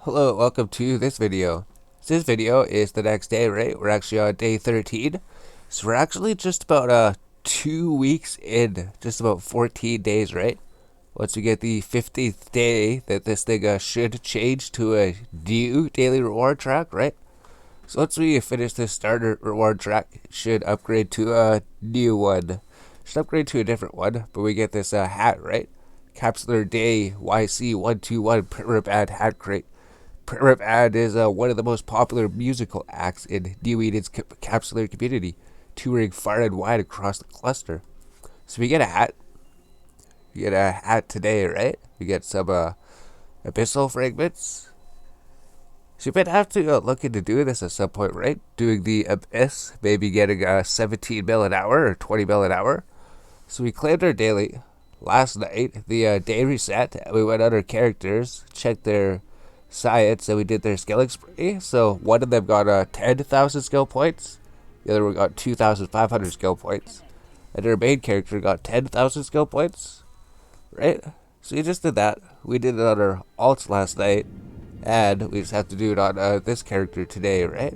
Hello, welcome to this video. This video is the next day, right? We're actually on day 13. So we're actually just about 2 weeks in, just about 14 days, right? Once we get the 15th day that this thing should change to a new daily reward track, right? So once we finish this starter reward track, it should upgrade to a new one. Should upgrade to a different one, but we get this hat, right? Capsular Day YC121 Print Ad Hat Crate. Rip Ad is one of the most popular musical acts in New Eden's capsular community, touring far and wide across the cluster. So we get a hat. We get a hat today, right? We get some abyssal fragments. So we might have to look into doing this at some point, right? Doing the abyss, maybe getting 17 mil an hour or 20 mil an hour. So we claimed our daily last night. The day reset. We went on our characters, checked their science, and we did their skilling spree. So one of them got 10,000 skill points, the other one got 2,500 skill points, and our main character got 10,000 skill points, right? So we just did that. We did it on our alts last night, and we just have to do it on this character today, right?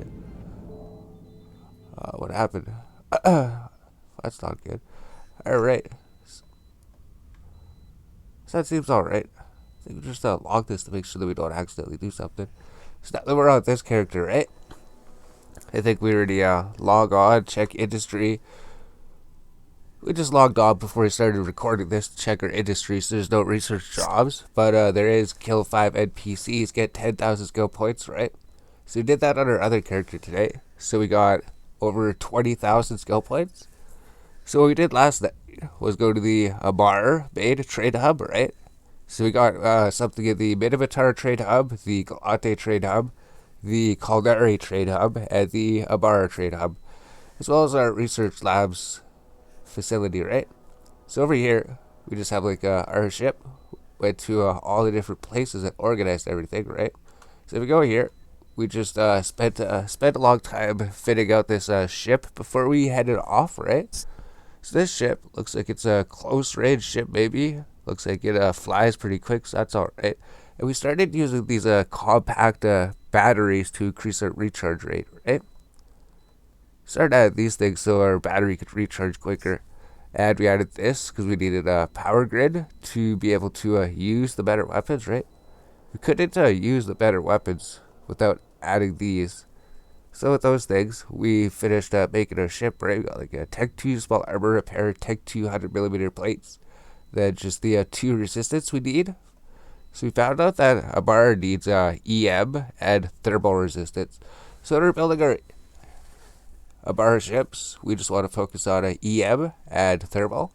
What happened? That's not good. Alright. So that seems alright. I think we just log this to make sure that we don't accidentally do something. So now that we're on this character, right? I think we already log on, check industry. We just logged on before we started recording this to check our industry, so there's no research jobs. But there is kill 5 NPCs, get 10,000 skill points, right? So we did that on our other character today. So we got over 20,000 skill points. So what we did last night was go to the Amarr main trade hub, right? So we got something in the Minotaur trade hub, the Galate trade hub, the Caldari trade hub, and the Amarr trade hub, as well as our research labs facility, right? So over here, we just have like our ship went to all the different places and organized everything, right? So if we go here, we just spent a long time fitting out this ship before we headed off, right? So this ship looks like it's a close range ship, maybe. Looks like it flies pretty quick, so that's alright. And we started using these compact batteries to increase our recharge rate, right? Started adding these things so our battery could recharge quicker. And we added this because we needed a power grid to be able to use the better weapons, right? We couldn't use the better weapons without adding these. So with those things, we finished making our ship, right? We got like a Tech 2 small armor repair, Tech 2 100mm plates. Then just the 2 resistance we need. So we found out that Amarr needs EM and thermal resistance. So when we're building our Amarr ships, we just want to focus on EM and thermal.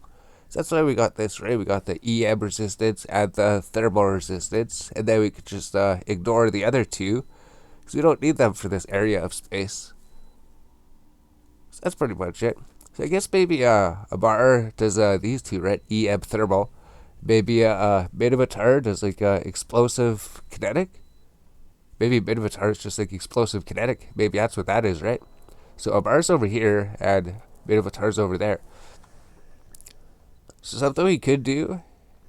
So that's why we got this, right? We got the EM resistance and the thermal resistance. And then we could just ignore the other two, because we don't need them for this area of space. So that's pretty much it. So I guess maybe Amarr does these two, right? EM thermal. Maybe Minotaur does like explosive kinetic. Maybe Minotaur is just like explosive kinetic. Maybe that's what that is, right? So Amarr's over here and Minotaur's over there. So something we could do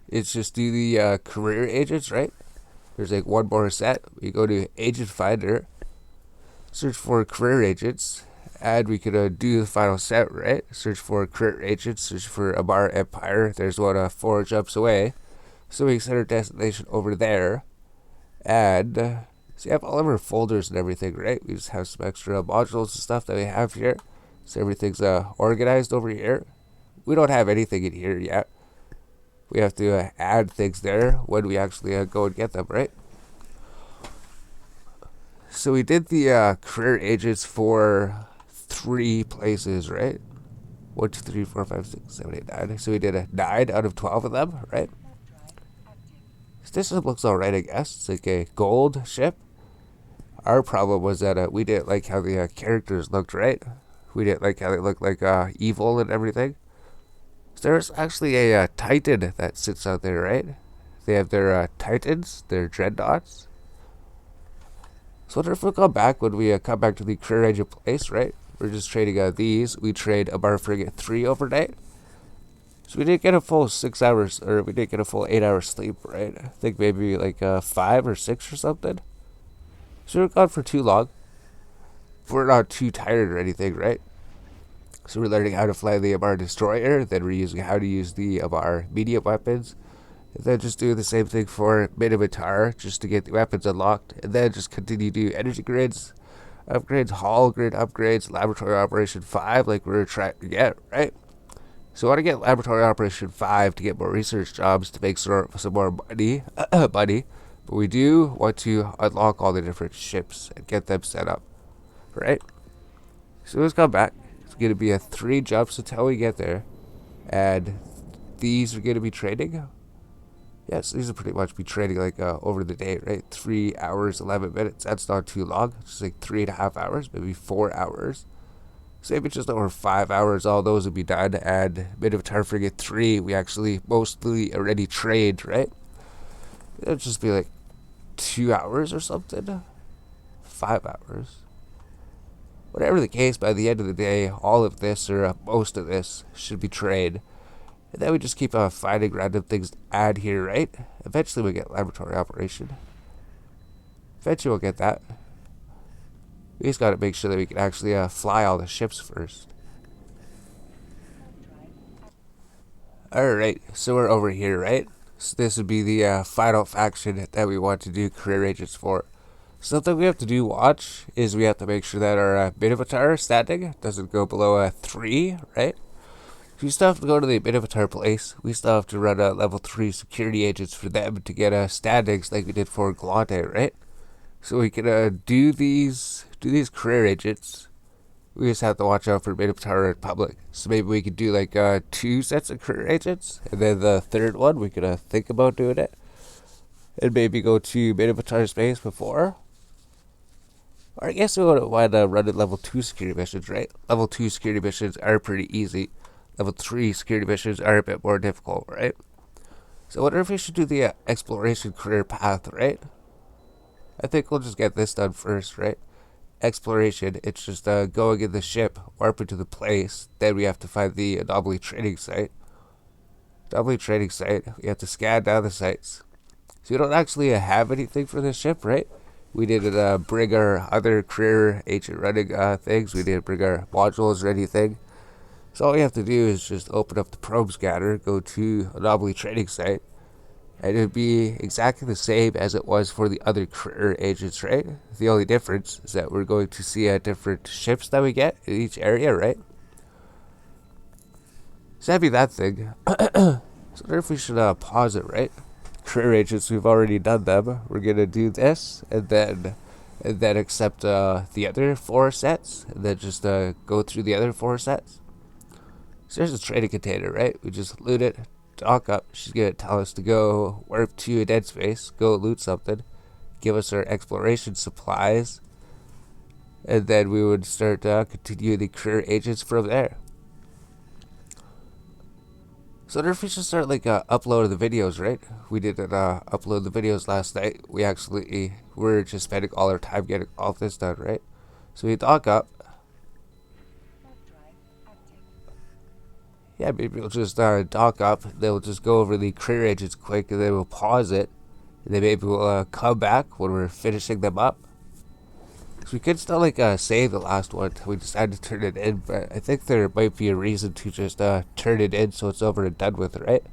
is just do the career agents, right? There's like one more set. We go to Agent Finder, search for career agents, and we could do the final set, right? Search for career agents, search for Amarr Empire. There's one 4 jumps away. So we set our destination over there. And so you have all of our folders and everything, right? We just have some extra modules and stuff that we have here. So everything's organized over here. We don't have anything in here yet. We have to add things there when we actually go and get them, right? So we did the career agents for 3 places, right? 1, 2, 3, 4, 5, 6, 7, 8, 9. So we did a 9 out of 12 of them, right? So this one looks alright, I guess. It's like a gold ship. Our problem was that we didn't like how the characters looked, right? We didn't like how they looked like evil and everything. So there's actually a Titan that sits out there, right? They have their Titans, their Dreadnoughts. So if we come back, when we come back to the career agent place, right? We're just trading these. We trade Amarr Frigate 3 overnight. So we didn't get a full 6 hours, or we didn't get a full 8 hours sleep, right? I think maybe like 5 or 6 or something. So we're gone for too long. We're not too tired or anything, right? So we're learning how to fly the Amarr destroyer, then we're using how to use the Amarr medium weapons, and then just do the same thing for Minotaur just to get the weapons unlocked, and then just continue to do energy grids, upgrades, hall grid upgrades, laboratory operation 5 like we're trying to get, right? So I want to get laboratory operation 5 to get more research jobs to make some more money, money, but we do want to unlock all the different ships and get them set up, right? So let's come back. It's going to be a 3 jumps until we get there, and these are going to be trading. Yes, these will pretty much be trading like over the day, right? 3 hours, 11 minutes. That's not too long. It's just like 3.5 hours, maybe 4 hours. So maybe just over 5 hours, all those would be done. And Minotaur Frigate 3, we actually mostly already trade, right? It'll just be like 2 hours or something. 5 hours. Whatever the case, by the end of the day, all of this, or most of this, should be trade. And then we just keep finding random things to add here, right? Eventually we'll get laboratory operation. Eventually we'll get that. We just gotta make sure that we can actually fly all the ships first. Alright, so we're over here, right? So this would be the final faction that we want to do career agents for. Something we have to do watch is we have to make sure that our Minotaur standing doesn't go below 3, right? So we still have to go to the Minotaur place. We still have to run level 3 security agents for them to get standings like we did for Glante, right? So we can do these career agents. We just have to watch out for Minotaur in public. So maybe we could do like 2 sets of career agents, and then the third one we could think about doing it, and maybe go to Minotaur space before. Or I guess we want to run at level 2 security missions, right? Level 2 security missions are pretty easy. Level 3 security missions are a bit more difficult, right? So I wonder if we should do the exploration career path, right? I think we'll just get this done first, right? Exploration, it's just going in the ship, warping to the place, then we have to find the anomaly training site. Anomaly training site, we have to scan down the sites. So we don't actually have anything for this ship, right? We didn't bring our other career agent running things, we didn't bring our modules or anything. So all we have to do is just open up the probe scanner, go to anomaly training site, and it would be exactly the same as it was for the other career agents, right? The only difference is that we're going to see different ships that we get in each area, right? So that'd be that thing. So I wonder if we should pause it, right? Career agents, we've already done them. We're gonna do this, and then accept the other 4 sets, and then just go through the other 4 sets. So there's a trading container, right? We just loot it, dock up. She's gonna tell us to go warp to a dead space, go loot something, give us our exploration supplies, and then we would start continue the career agents from there. So if we should start like uploading the videos, right? We didn't upload the videos last night. We actually were just spending all our time getting all this done, right? So we dock up. Yeah, maybe we'll just dock up. Then we'll just go over the career agents quick, and then we'll pause it. And then maybe we'll come back when we're finishing them up. So we could still like save the last one. We decided to turn it in, but I think there might be a reason to just turn it in so it's over and done with, right?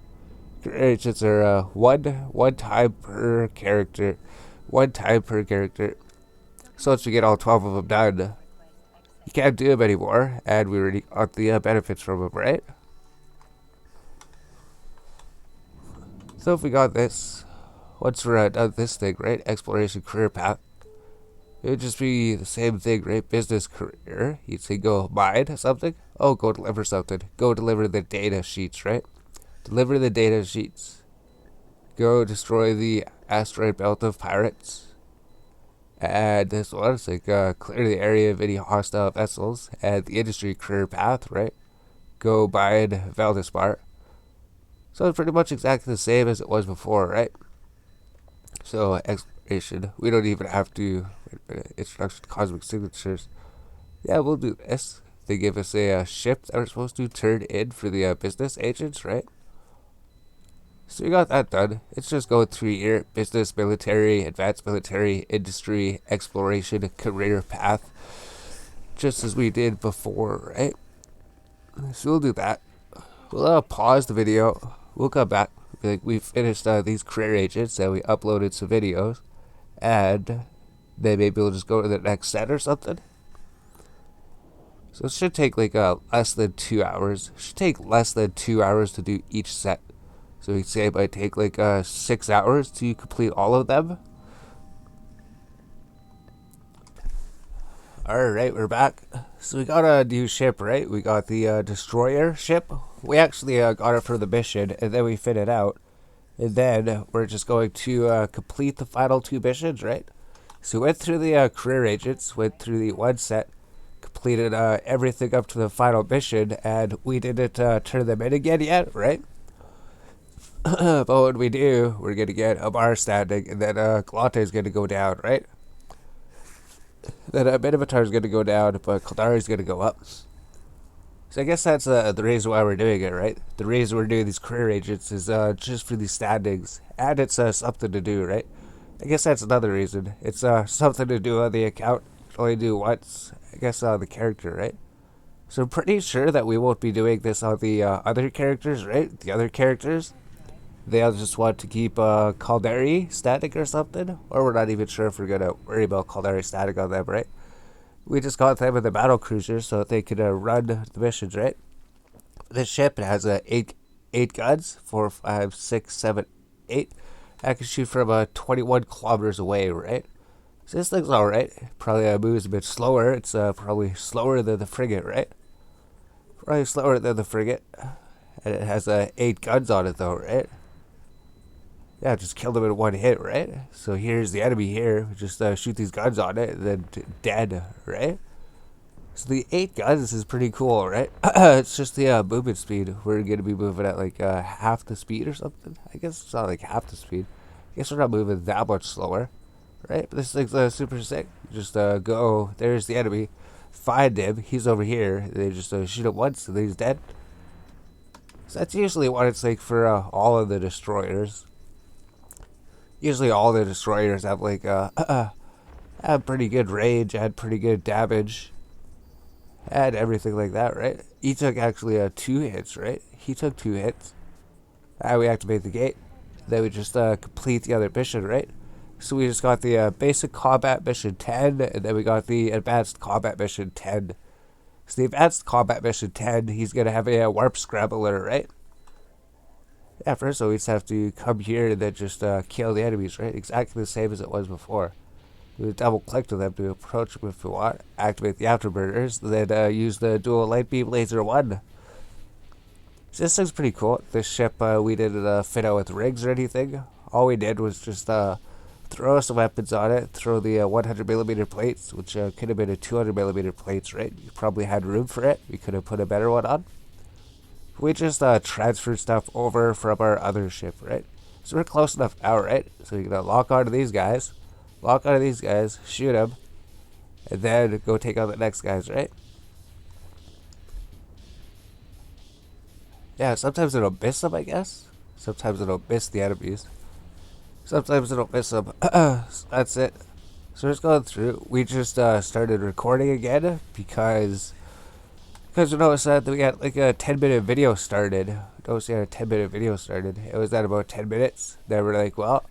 Career agents are one time per character. One time per character. So once we get all 12 of them done, you can't do them anymore, and we already got the benefits from them, right? So if we got this, once we're done this thing, right? Exploration career path. It would just be the same thing, right? Business career. You'd say go mine something. Oh, go deliver something. Go deliver the data sheets, right? Deliver the data sheets. Go destroy the asteroid belt of pirates. And this one is like clear the area of any hostile vessels. And the industry career path, right? Go mine Valdespar. So it's pretty much exactly the same as it was before, right? So exploration, we don't even have to introduction to cosmic signatures. Yeah, we'll do this. They give us a ship that we're supposed to turn in for the business agents, right? So we got that done. It's just going through here: business, military, advanced military, industry, exploration, career path, just as we did before, right? So we'll do that. We'll pause the video. We'll come back. Be like, we finished these career agents and we uploaded some videos, and then maybe we'll just go to the next set or something. So it should take like less than 2 hours. It should take less than 2 hours to do each set. So we say it might take like 6 hours to complete all of them. Alright, we're back. So we got a new ship, right? We got the destroyer ship. We actually got it for the mission, and then we fit it out. And then we're just going to complete the final two missions, right? So we went through the career agents, went through the one set, completed everything up to the final mission, and we didn't turn them in again yet, right? But when we do, we're going to get Amarr standing, and then Galante is going to go down, right? Then Minotaur is going to go down, but Kaldari is going to go up. So I guess that's the reason why we're doing it, right? The reason we're doing these career agents is just for these standings, and it's something to do, right? I guess that's another reason. It's something to do on the account. You can only do once, I guess, on the character, right? So I'm pretty sure that we won't be doing this on the other characters, right? The other characters, they'll just want to keep Caldari static or something, or we're not even sure if we're gonna worry about Caldari static on them, right? We just got them in the battle cruiser so that they could run the missions, right? This ship has eight guns, 4, 5, 6, 7, 8. I can shoot from 21 kilometers away, right? So this thing's alright. Probably moves a bit slower. It's probably slower than the frigate, right? Probably slower than the frigate. And it has 8 guns on it, though, right? Yeah, just kill them in one hit, right? So here's the enemy here. Just shoot these guns on it, and then dead, right? So the 8 guns is pretty cool, right? It's just the movement speed. We're going to be moving at like half the speed or something. I guess it's not like half the speed. I guess we're not moving that much slower, right? But this thing's super sick. Just go, there's the enemy. Find him. He's over here. They just shoot him once, and then he's dead. So that's usually what it's like for all of the destroyers. Usually all the destroyers have like have pretty good range, had pretty good damage, had everything like that, right? He took actually 2 hits, right? He took 2 hits. We activate the gate. Then we just complete the other mission, right? So we just got the basic combat mission 10, and then we got the advanced combat mission 10. So the advanced combat mission 10, he's gonna have a warp scrambler, right? Yeah, first we just have to come here and then just kill the enemies, right? Exactly the same as it was before. We double click to them to approach them if we want. Activate the afterburners, then use the dual light beam laser 1. So this thing's pretty cool. This ship we didn't fit out with rigs or anything. All we did was just throw some weapons on it, throw the 100mm plates, which could have been a 200mm plates, right? You probably had room for it. We could have put a better one on. We just transferred stuff over from our other ship, right? So we're close enough now, right? So we're gonna lock onto these guys, shoot them, and then go take out the next guys, right? Yeah, sometimes it'll miss them, I guess. Sometimes it'll miss the enemies. Sometimes it'll miss them. So that's it. So we're just going through. We just started recording again because we noticed that we got like a 10-minute video started. It was at about 10 minutes. Then we're like, well,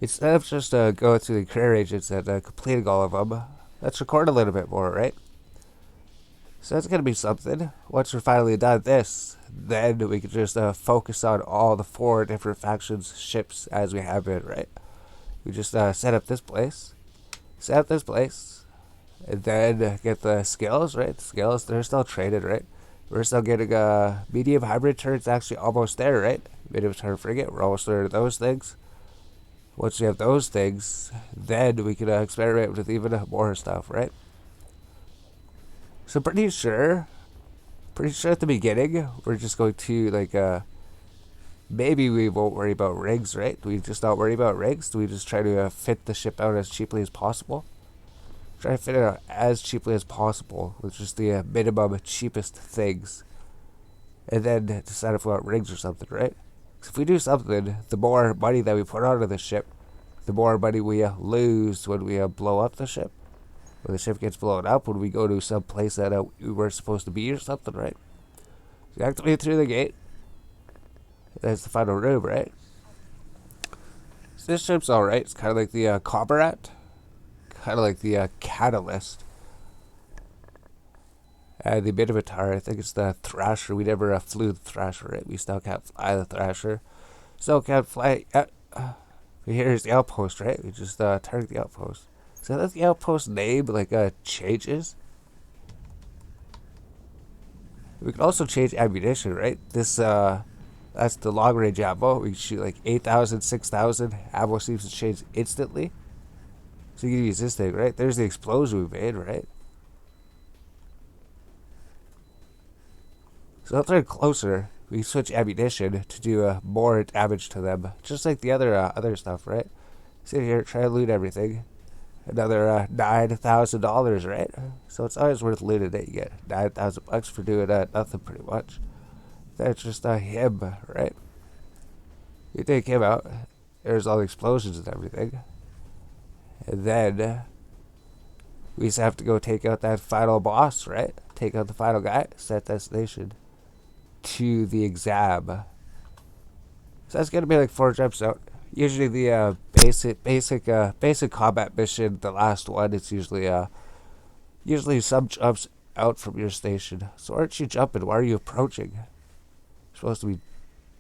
instead of just going through the career agents and completing all of them, let's record a little bit more, right? So that's going to be something. Once we're finally done this, then we can just focus on all the 4 different factions' ships as we have it, right? We just set up this place, and then get the skills, right? The skills, they're still traded, right? We're still getting a medium hybrid turret's actually almost there, right? Medium turret frigate, we're almost there to those things. Once we have those things, then we can experiment with even more stuff, right? So pretty sure at the beginning, we're just going to, like, maybe we won't worry about rigs, right? Do we just not worry about rigs? Do we just try to fit the ship out as cheaply as possible? Try to fit it out as cheaply as possible with just the minimum cheapest things. And then decide if we want rigs or something, right? If we do something, the more money that we put onto the ship, the more money we lose when we blow up the ship. When the ship gets blown up, when we go to some place that we weren't supposed to be or something, right? So you activate through the gate. That's the final room, right? So this ship's alright. It's kind of like the Combarat. Kind of like the Catalyst. The Minotaur, I think it's the Thrasher. We never flew the Thrasher, right? We still can't fly the Thrasher. Still can't fly. Here's the outpost, right? We just target the outpost. So that's the outpost name, like, changes. We can also change ammunition, right? This, that's the long range ammo. We can shoot like 8,000, 6,000. Ammo seems to change instantly. So you can use this thing, right? There's the explosion we made, right? So if they're closer, we switch ammunition to do more damage to them. Just like the other stuff, right? Sit here, try to loot everything. Another $9,000, right? So it's always worth looting it. You get $9,000 for doing nothing, pretty much. That's just him, right? You take him out. There's all the explosions and everything. And then we just have to go take out that final boss, right? Take out the final guy, set destination to the exam. So that's gonna be like 4 jumps out. Usually the basic combat mission, the last one, it's usually some jumps out from your station. So aren't you jumping? Why are you approaching? You're supposed to be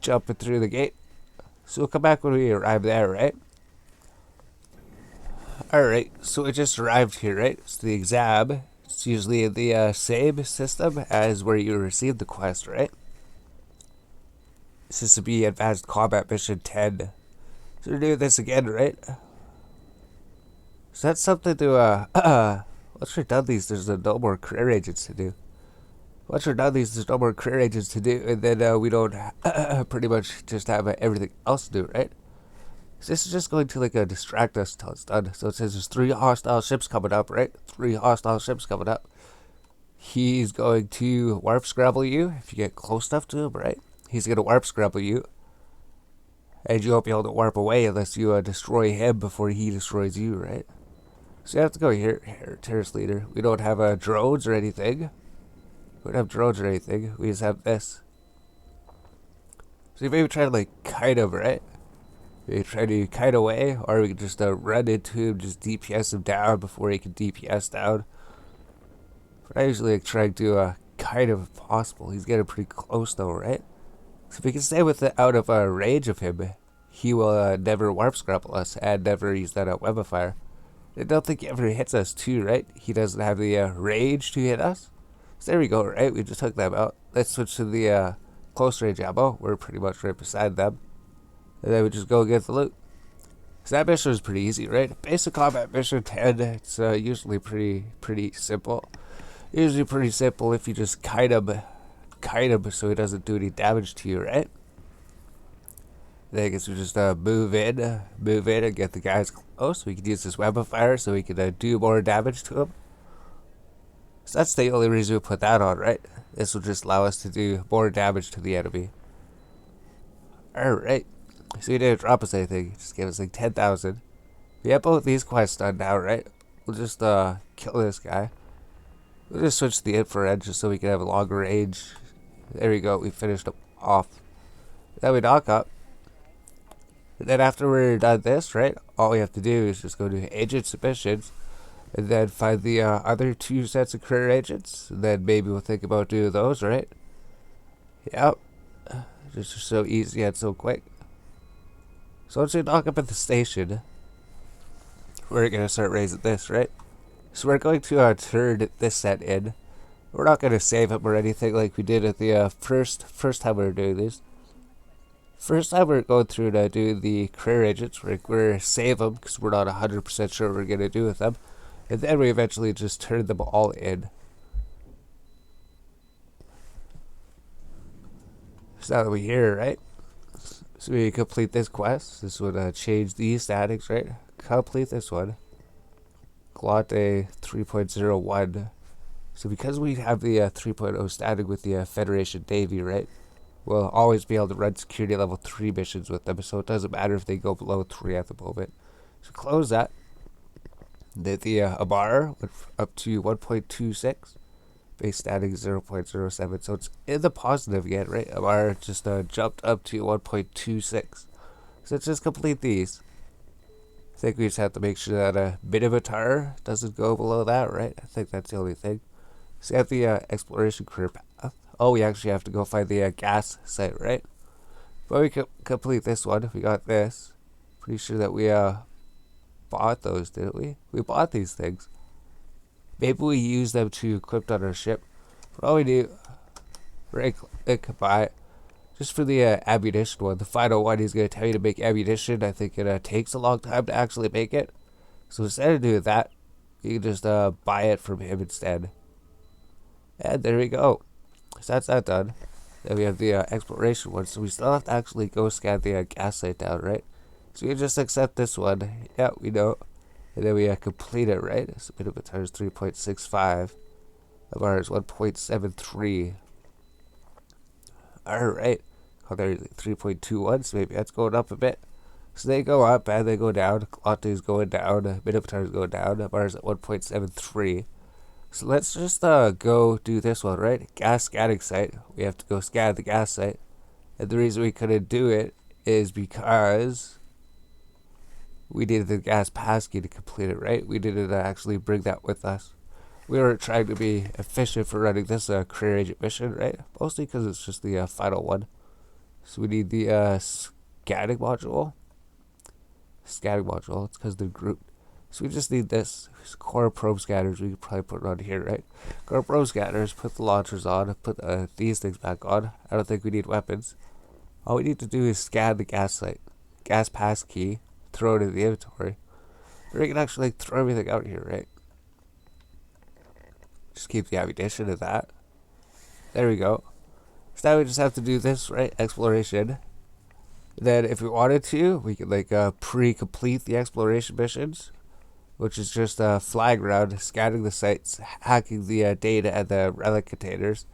jumping through the gate. So we'll come back when we arrive there, right? Alright, so we just arrived here, right? It's the exam. It's usually in the same system as where you receive the quest, right? This is to be Advanced Combat Mission 10. So we're doing this again, right? So that's something to, once we're done these, there's no more career agents to do. Once we're done these, there's no more career agents to do, and then we don't pretty much just have everything else to do, right? So this is just going to, like, distract us till it's done. So it says there's 3 hostile ships coming up, right? 3 hostile ships coming up. He's going to warp scrabble you if you get close enough to him, right? He's going to warp scrabble you. And you won't be able to warp away unless you destroy him before he destroys you, right? So you have to go here, terrorist leader. We don't have drones or anything. We don't have drones or anything. We just have this. So you maybe try to, like, kite him, right? We try to kite away, or we can just run into him, just DPS him down before he can DPS down. But I usually like trying to kite him if possible. He's getting pretty close though, right? So if we can stay out of range of him, he will never warp scrabble us and never use that web of fire. I don't think he ever hits us too, right? He doesn't have the range to hit us. So there we go, right? We just took them out. Let's switch to the close range ammo. We're pretty much right beside them. And then we just go get the loot. So that mission is pretty easy, right? Basic combat mission 10. It's usually pretty simple. Usually pretty simple if you just kite him so he doesn't do any damage to you, right? Then I guess we just move in and get the guys close. We can use this web of fire so we can do more damage to him. So that's the only reason we put that on, right? This will just allow us to do more damage to the enemy. Alright. So he didn't drop us anything. Just gave us like 10,000. We have both these quests done now, right? We'll just kill this guy. We'll just switch to the infrared just so we can have a longer range. There we go. We finished him off. Then we knock up. And then after we're done this, right? All we have to do is just go to agent submissions. And then find the other 2 sets of career agents. And then maybe we'll think about doing those, right? Yep. Just so easy and so quick. So once we knock up at the station, we're going to start raising this, right? So we're going to turn this set in. We're not going to save him or anything like we did at the first time we were doing this. First time we were going through to do the career agents, we're save them because we're not 100% sure what we're going to do with them. And then we eventually just turn them all in. So now that we're here, right? So we complete this quest. This would change these statics, right? Complete this one. Glate 3.01. So because we have the 3.0 static with the Federation Navy, right? we'll always be able to run security level 3 missions with them, so it doesn't matter if they go below 3 at the moment. So close that. The Amarr went up to 1.26. Base static 0.07, so it's in the positive again, right? Amarr just jumped up to 1.26. So let's just complete these. I think we just have to make sure that a Minotaur doesn't go below that, right? I think that's the only thing. So we have the exploration career path. Oh, we actually have to go find the gas site, right? But we can complete this one. We got this. Pretty sure that we bought those, didn't we? We bought these things. Maybe we use them to equip on our ship. But all we do, right click, buy. Just for the ammunition one, the final one, he's going to tell you to make ammunition. I think it takes a long time to actually make it. So instead of doing that, you can just buy it from him instead. And there we go. So that's that done. Then we have the exploration one. So we still have to actually go scan the gas site down, right? So we just accept this one. Yeah, we know. And then we complete it, right? So Minotaur is 3.65. Amarr is 1.73. Alright. Oh, there's 3.21, so maybe that's going up a bit. So they go up and they go down. Clawte is going down. Minotaur is going down. Amarr is at 1.73. So let's just go do this one, right? Gas scanning site. We have to go scan the gas site. And the reason we couldn't do it is because we needed the gas passkey to complete it, right? We didn't actually bring that with us. We were trying to be efficient for running this career agent mission, right? Mostly because it's just the final one. So we need the scanning module. Scanning module, it's because they're grouped. So we just need this. Core probe scanners, we could probably put it on here, right? Core probe scanners, put the launchers on, put these things back on. I don't think we need weapons. All we need to do is scan the gas site. Gas pass key, throw it in the inventory. Or we can actually throw everything out here, right? Just keep the ammunition of that. There we go. So now we just have to do this, right? Exploration. Then if we wanted to, we could like pre-complete the exploration missions, which is just flying around, scanning the sites, hacking the data and the relic containers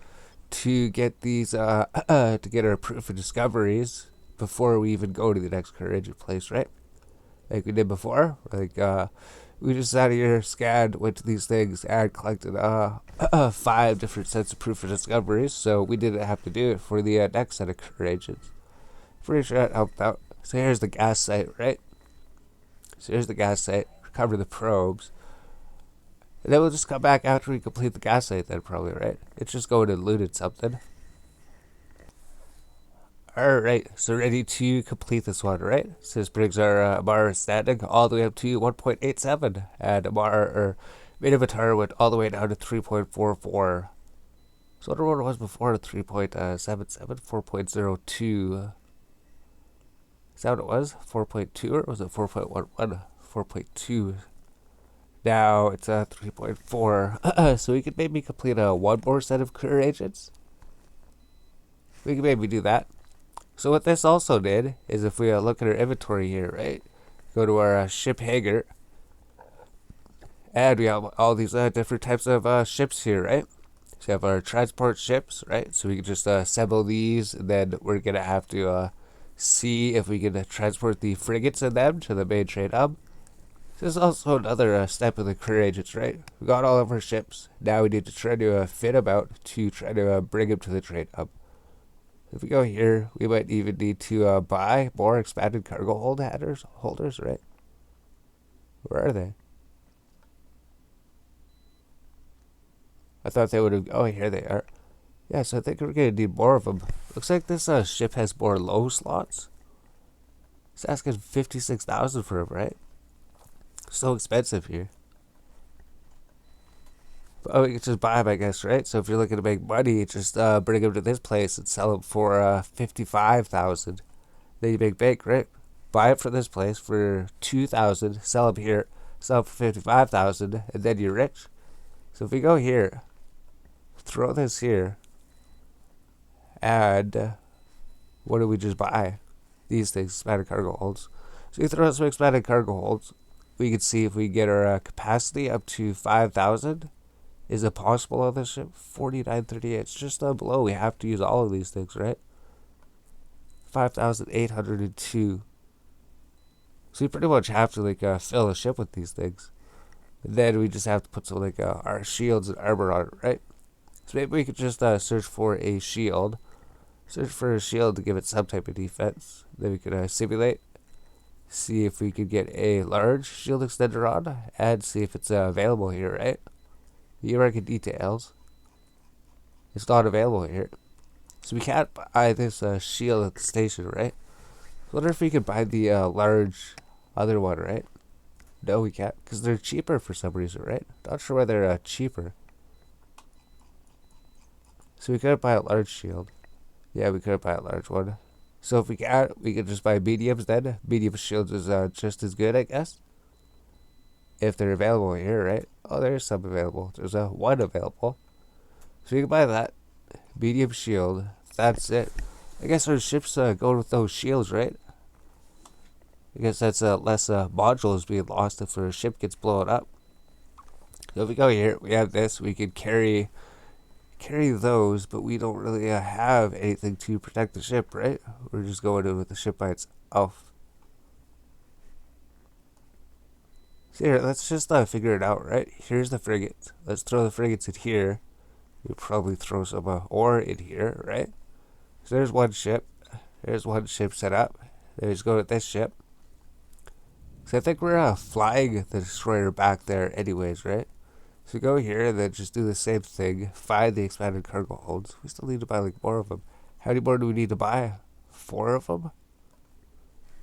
to get these to get our proof of discoveries before we even go to the next courage place, right? Like we did before. Like we just out of here, scanned, went to these things, and collected 5 different sets of proof of discoveries. So we didn't have to do it for the next set of courageous. Pretty sure that helped out. So here's the gas site, right? So here's the gas site. Recover the probes. And then we'll just come back after we complete the gas site then probably, right? It's just going to looted something. Alright, so ready to complete this one, right? So this brings our Amarr standing all the way up to 1.87. And Amarr, or Minotaur, went all the way down to 3.44. So I wonder what it was before 3.77, 4.02. Is that what it was? 4.2 or was it 4.11? 4.2. Now it's 3.4. So we could maybe complete one more set of career agents. We could maybe do that. So what this also did is if we look at our inventory here, right? Go to our ship hangar. And we have all these different types of ships here, right? So we have our transport ships, right? So we can just assemble these, and then we're going to have to see if we can transport the frigates in them to the main trade hub. This is also another step of the career agents, right? We got all of our ships. Now we need to try to fit them out to try to bring them to the trade hub. If we go here, we might even need to buy more expanded cargo holders, right? Where are they? I thought they would have... Oh, here they are. Yeah, so I think we're going to need more of them. Looks like this ship has more low slots. It's asking 56,000 for them, right? So expensive here. But we can just buy them, I guess, right? So if you're looking to make money, just bring them to this place and sell them for 55,000. Then you make bank, right? Buy it from this place for 2,000, sell them here, sell them for 55,000, and then you're rich. So if we go here, throw this here, and what do we just buy? These things, expanded cargo holds. So you throw out some expanded cargo holds. We can see if we get our capacity up to 5,000. Is it possible on this ship? 4938. It's just below. We have to use all of these things, right? 5,802. So we pretty much have to like fill a ship with these things. And then we just have to put some like our shields and armor on it, right? So maybe we could just search for a shield. Search for a shield to give it some type of defense. Then we could simulate. See if we could get a large shield extender on. And see if it's available here, right? You reckon details. It's not available here. So we can't buy this shield at the station, right? I wonder if we could buy the large other one, right? No, we can't, because they're cheaper for some reason, right? Not sure why they're cheaper. So we could buy a large shield. Yeah, we could buy a large one. So if we can't, we could just buy mediums then. Medium shields is just as good, I guess. If they're available here, right? Oh, there's some available. There's one available. So we can buy that. Medium shield. That's it. I guess our ships go with those shields, right? I guess that's less modules being lost if our ship gets blown up. So if we go here, we have this. We could carry those, but we don't really have anything to protect the ship, right? We're just going in with the ship by itself. So here, let's just figure it out, right? Here's the frigates. Let's throw the frigates in here. We'll probably throw some ore in here, right? So there's one ship. There's one ship set up. Then we just go with this ship. So I think we're flying the destroyer back there anyways, right? So we go here and then just do the same thing. Find the expanded cargo holds. We still need to buy like more of them. How many more do we need to buy? 4 of them?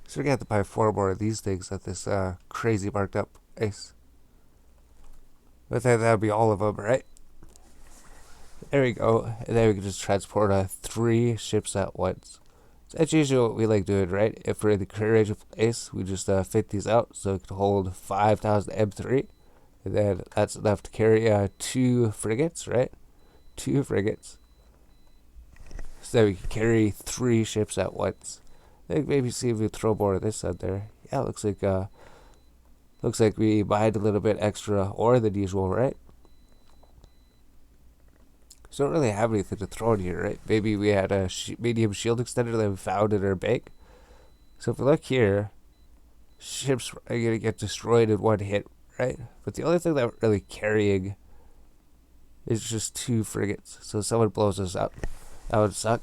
So we're gonna have to buy 4 more of these things at this crazy marked up price. But then that'd be all of them, right? There we go. And then we can just transport 3 ships at once. So that's usually what we like doing, right? If we're in the career range of place, we just fit these out so it can hold 5,000 M3. And then that's enough to carry 2 frigates, right? 2 frigates. So we can carry 3 ships at once. I think maybe see if we throw more of this out there. Yeah, looks like we mined a little bit extra ore than usual, right? So don't really have anything to throw in here, right? Maybe we had a medium shield extender that we found in our bank. So if we look here, ships are going to get destroyed in one hit, right? But the only thing that we're really carrying is just 2 frigates. So if someone blows us up, that would suck.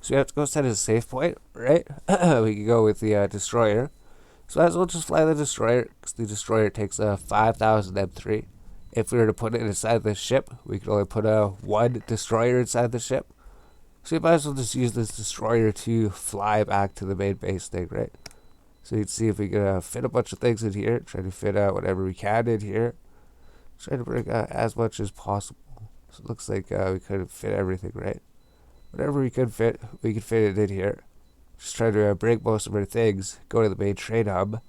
So we have to go set a safe point, right? We can go with the destroyer. So as well just fly the destroyer, because the destroyer takes 5,000 M3. If we were to put it inside the ship, we could only put 1 destroyer inside the ship. So we might as well just use this destroyer to fly back to the main base thing, right? So you can see if we can fit a bunch of things in here. Try to fit out whatever we can in here. Try to bring as much as possible. So it looks like we couldn't fit everything, right? Whatever we could fit it in here. Just try to bring most of our things, go to the main trade hub,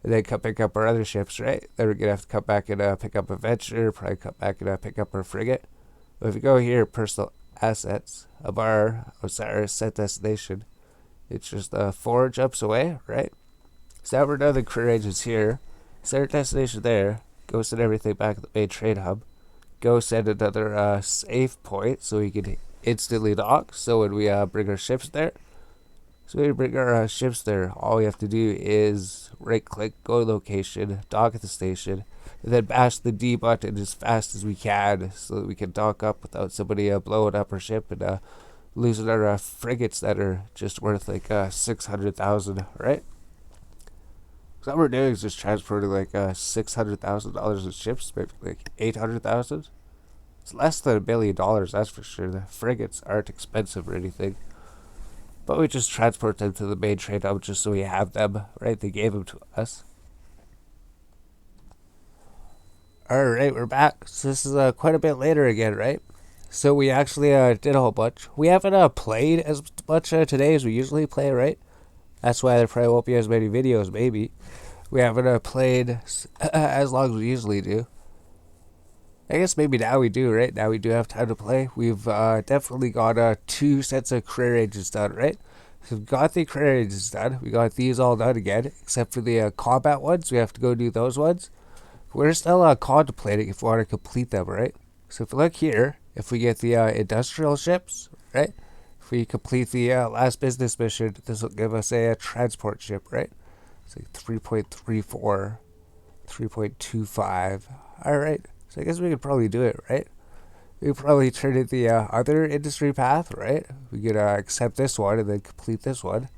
and then pick up our other ships, right? Then we're going to have to come back and pick up a venture, probably come back and pick up our frigate. But if we go here, personal assets, Amarr, Osiris, set destination, it's just 4 jumps away, right? So now we're done the career ranges here. Set our destination there, go send everything back at the main trade hub, go send another safe point so we can instantly dock. So when we bring our ships there, all we have to do is right click, go to location, dock at the station, and then bash the D button as fast as we can so that we can dock up without somebody blowing up our ship and losing our frigates that are just worth like 600,000, right? So what we're doing is just transporting like $600,000 of ships, maybe like 800,000. It's less than $1 billion, that's for sure. The frigates aren't expensive or anything. But we just transport them to the main trade hub just so we have them, right? They gave them to us. Alright, we're back. So this is quite a bit later again, right? So we actually did a whole bunch. We haven't played as much today as we usually play, right? That's why there probably won't be as many videos, maybe. We haven't played as long as we usually do. I guess maybe now we do, right? Now we do have time to play. We've definitely got 2 sets of career ranges done, right? So we've got the career ranges done. We got these all done again, except for the combat ones. We have to go do those ones. We're still contemplating if we want to complete them, right? So if we look here, if we get the industrial ships, right? If if we complete the last business mission, this will give us a transport ship, right? It's like 3.34, 3.25. All right. So I guess we could probably do it, right? We could probably turn in the other industry path, right? We could accept this one and then complete this one.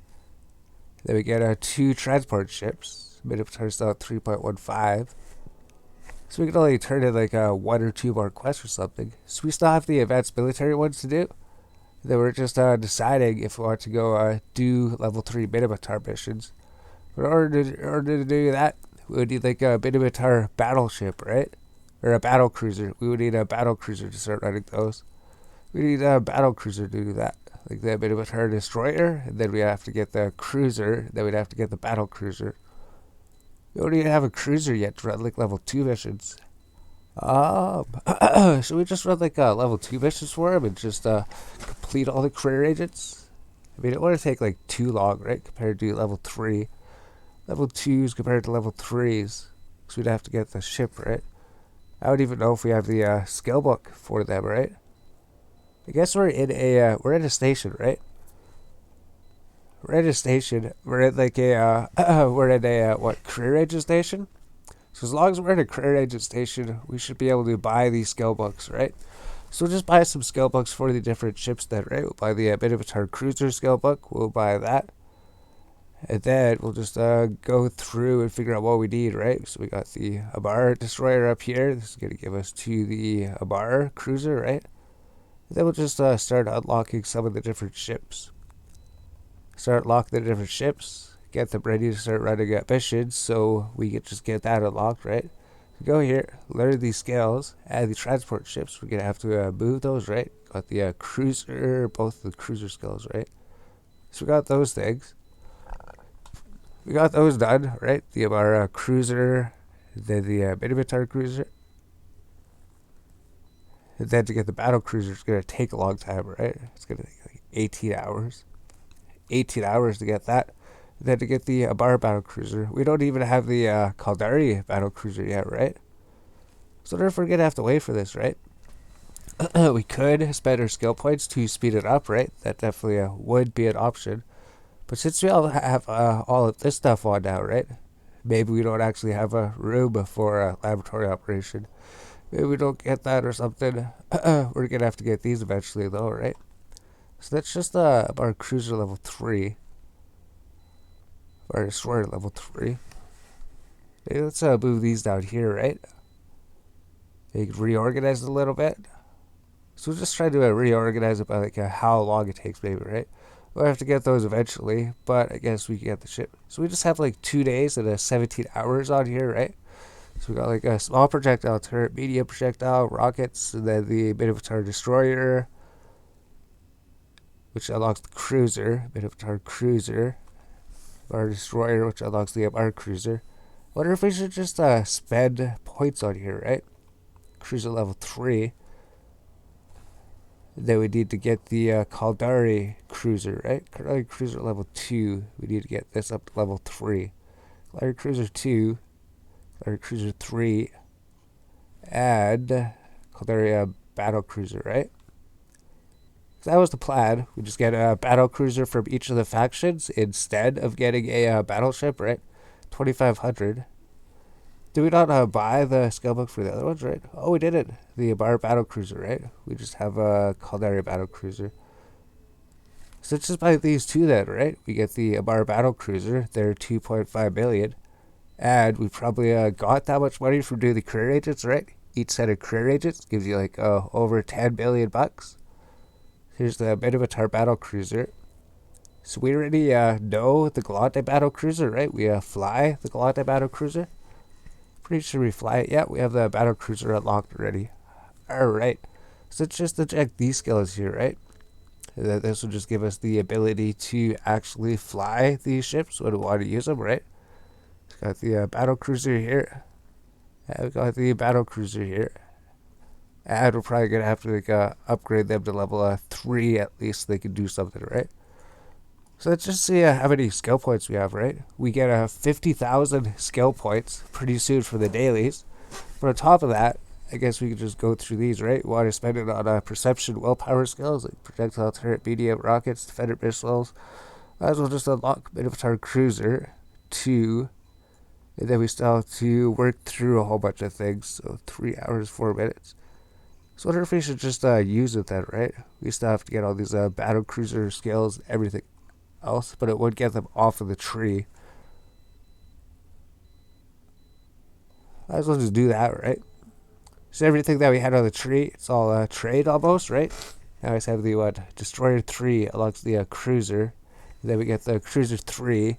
Then we get 2 transport ships. Minimum turns out 3.15. So we can only turn in like 1 or 2 more quests or something. So we still have the advanced military ones to do. Then we're just deciding if we want to go do level 3 Minotaur missions. But in order to do that, we would need like a Minotaur battleship, right? Or a battle cruiser. We would need a battle cruiser to start running those. We need a battle cruiser to do that. Like the Minotaur destroyer, and then we have to get the cruiser, then we'd have to get the battle cruiser. We don't even have a cruiser yet to run like level 2 missions. Should we just run like level 2 missions for him and just complete all the career agents? I mean, it wouldn't take like too long, right? Compared to level 3. Level 2s compared to level 3s. Because we'd have to get the ship, right? I don't even know if we have the skill book for them, right? I guess we're in a station, right? We're in a station. We're in like we're in a career agent station? So as long as we're in a career agent station, we should be able to buy these skill books, right? So we'll just buy some skill books for the different ships then, right? We'll buy the Minotaur Cruiser skill book. We'll buy that. And then we'll just go through and figure out what we need, right? So we got the Amarr destroyer up here. This is going to give us to the Amarr Cruiser, right? And then we'll just start unlocking some of the different ships. Start locking the different ships. Get them ready to start running missions so we can just get that unlocked, right? So go here, learn these skills, add the transport ships. We're going to have to move those, right? Got the cruiser, both the cruiser skills, right? So we got those things. We got those done, right? The Amarr cruiser, then the Minotaur cruiser. And then to get the battle cruiser, it's going to take a long time, right? It's going to take like 18 hours. 18 hours to get that. And then to get the Amarr battle cruiser, we don't even have the Caldari battle cruiser yet, right? So therefore we're going to have to wait for this, right? We could spend our skill points to speed it up, right? That definitely would be an option. But since we all have all of this stuff on now, right? Maybe we don't actually have a room for a laboratory operation. Maybe we don't get that or something. We're going to have to get these eventually, though, right? So that's just our cruiser level 3. Our destroyer level 3. Maybe let's move these down here, right? They can reorganize it a little bit. So we'll just try to reorganize it by like how long it takes, maybe, right? We'll have to get those eventually, but I guess we can get the ship. So we just have like 2 days and 17 hours on here, right? So we got like a small projectile turret, medium projectile, rockets, and then the Minotaur destroyer, which unlocks the cruiser, Minotaur cruiser, our destroyer, which unlocks the Amarr cruiser. Wonder if we should just spend points on here, right? Cruiser level 3. Then we need to get the Caldari cruiser, right? Caldari cruiser level 2. We need to get this up to level 3. Caldari cruiser 2. Caldari cruiser 3. And Caldari battle cruiser, right? So that was the plan. We just get a battle cruiser from each of the factions instead of getting a battleship, right? 2,500. Did we not buy the skill book for the other ones, right? Oh, we did it. The Amarr battle cruiser, right? We just have a Caldari battle cruiser. So let's just buy these two then, right? We get the Amarr battle cruiser. They're 2.5 million. And we probably got that much money from doing the career agents, right? Each set of career agents gives you like over 10 billion bucks. Here's the Minotaur battle cruiser. So we already know the Galante battle cruiser, right? We fly the Galante battle cruiser. Pretty sure we fly it. Yeah, we have the battle cruiser unlocked already. Alright. So it's just to check these skills here, right? This will just give us the ability to actually fly these ships when we want to use them, right? We've got the battle cruiser here. And we've got the battle cruiser here. And we're probably going to have to like, upgrade them to level 3 at least so they can do something, right? So let's just see how many skill points we have, right? We get 50,000 skill points pretty soon for the dailies. But on top of that, I guess we could just go through these, right? We want to spend it on perception, willpower skills, like projectile turret, medium, rockets, defender missiles. Might as well just unlock Minotaur Cruiser 2. And then we still have to work through a whole bunch of things. So 3 hours, 4 minutes. So I wonder if we should just use it then, right? We still have to get all these battle cruiser skills, everything else, but it would get them off of the tree. Might as well just do that, right? So everything that we had on the tree, it's all trade almost, right? Now I just have the Destroyer 3 amongst the Cruiser. And then we get the Cruiser 3.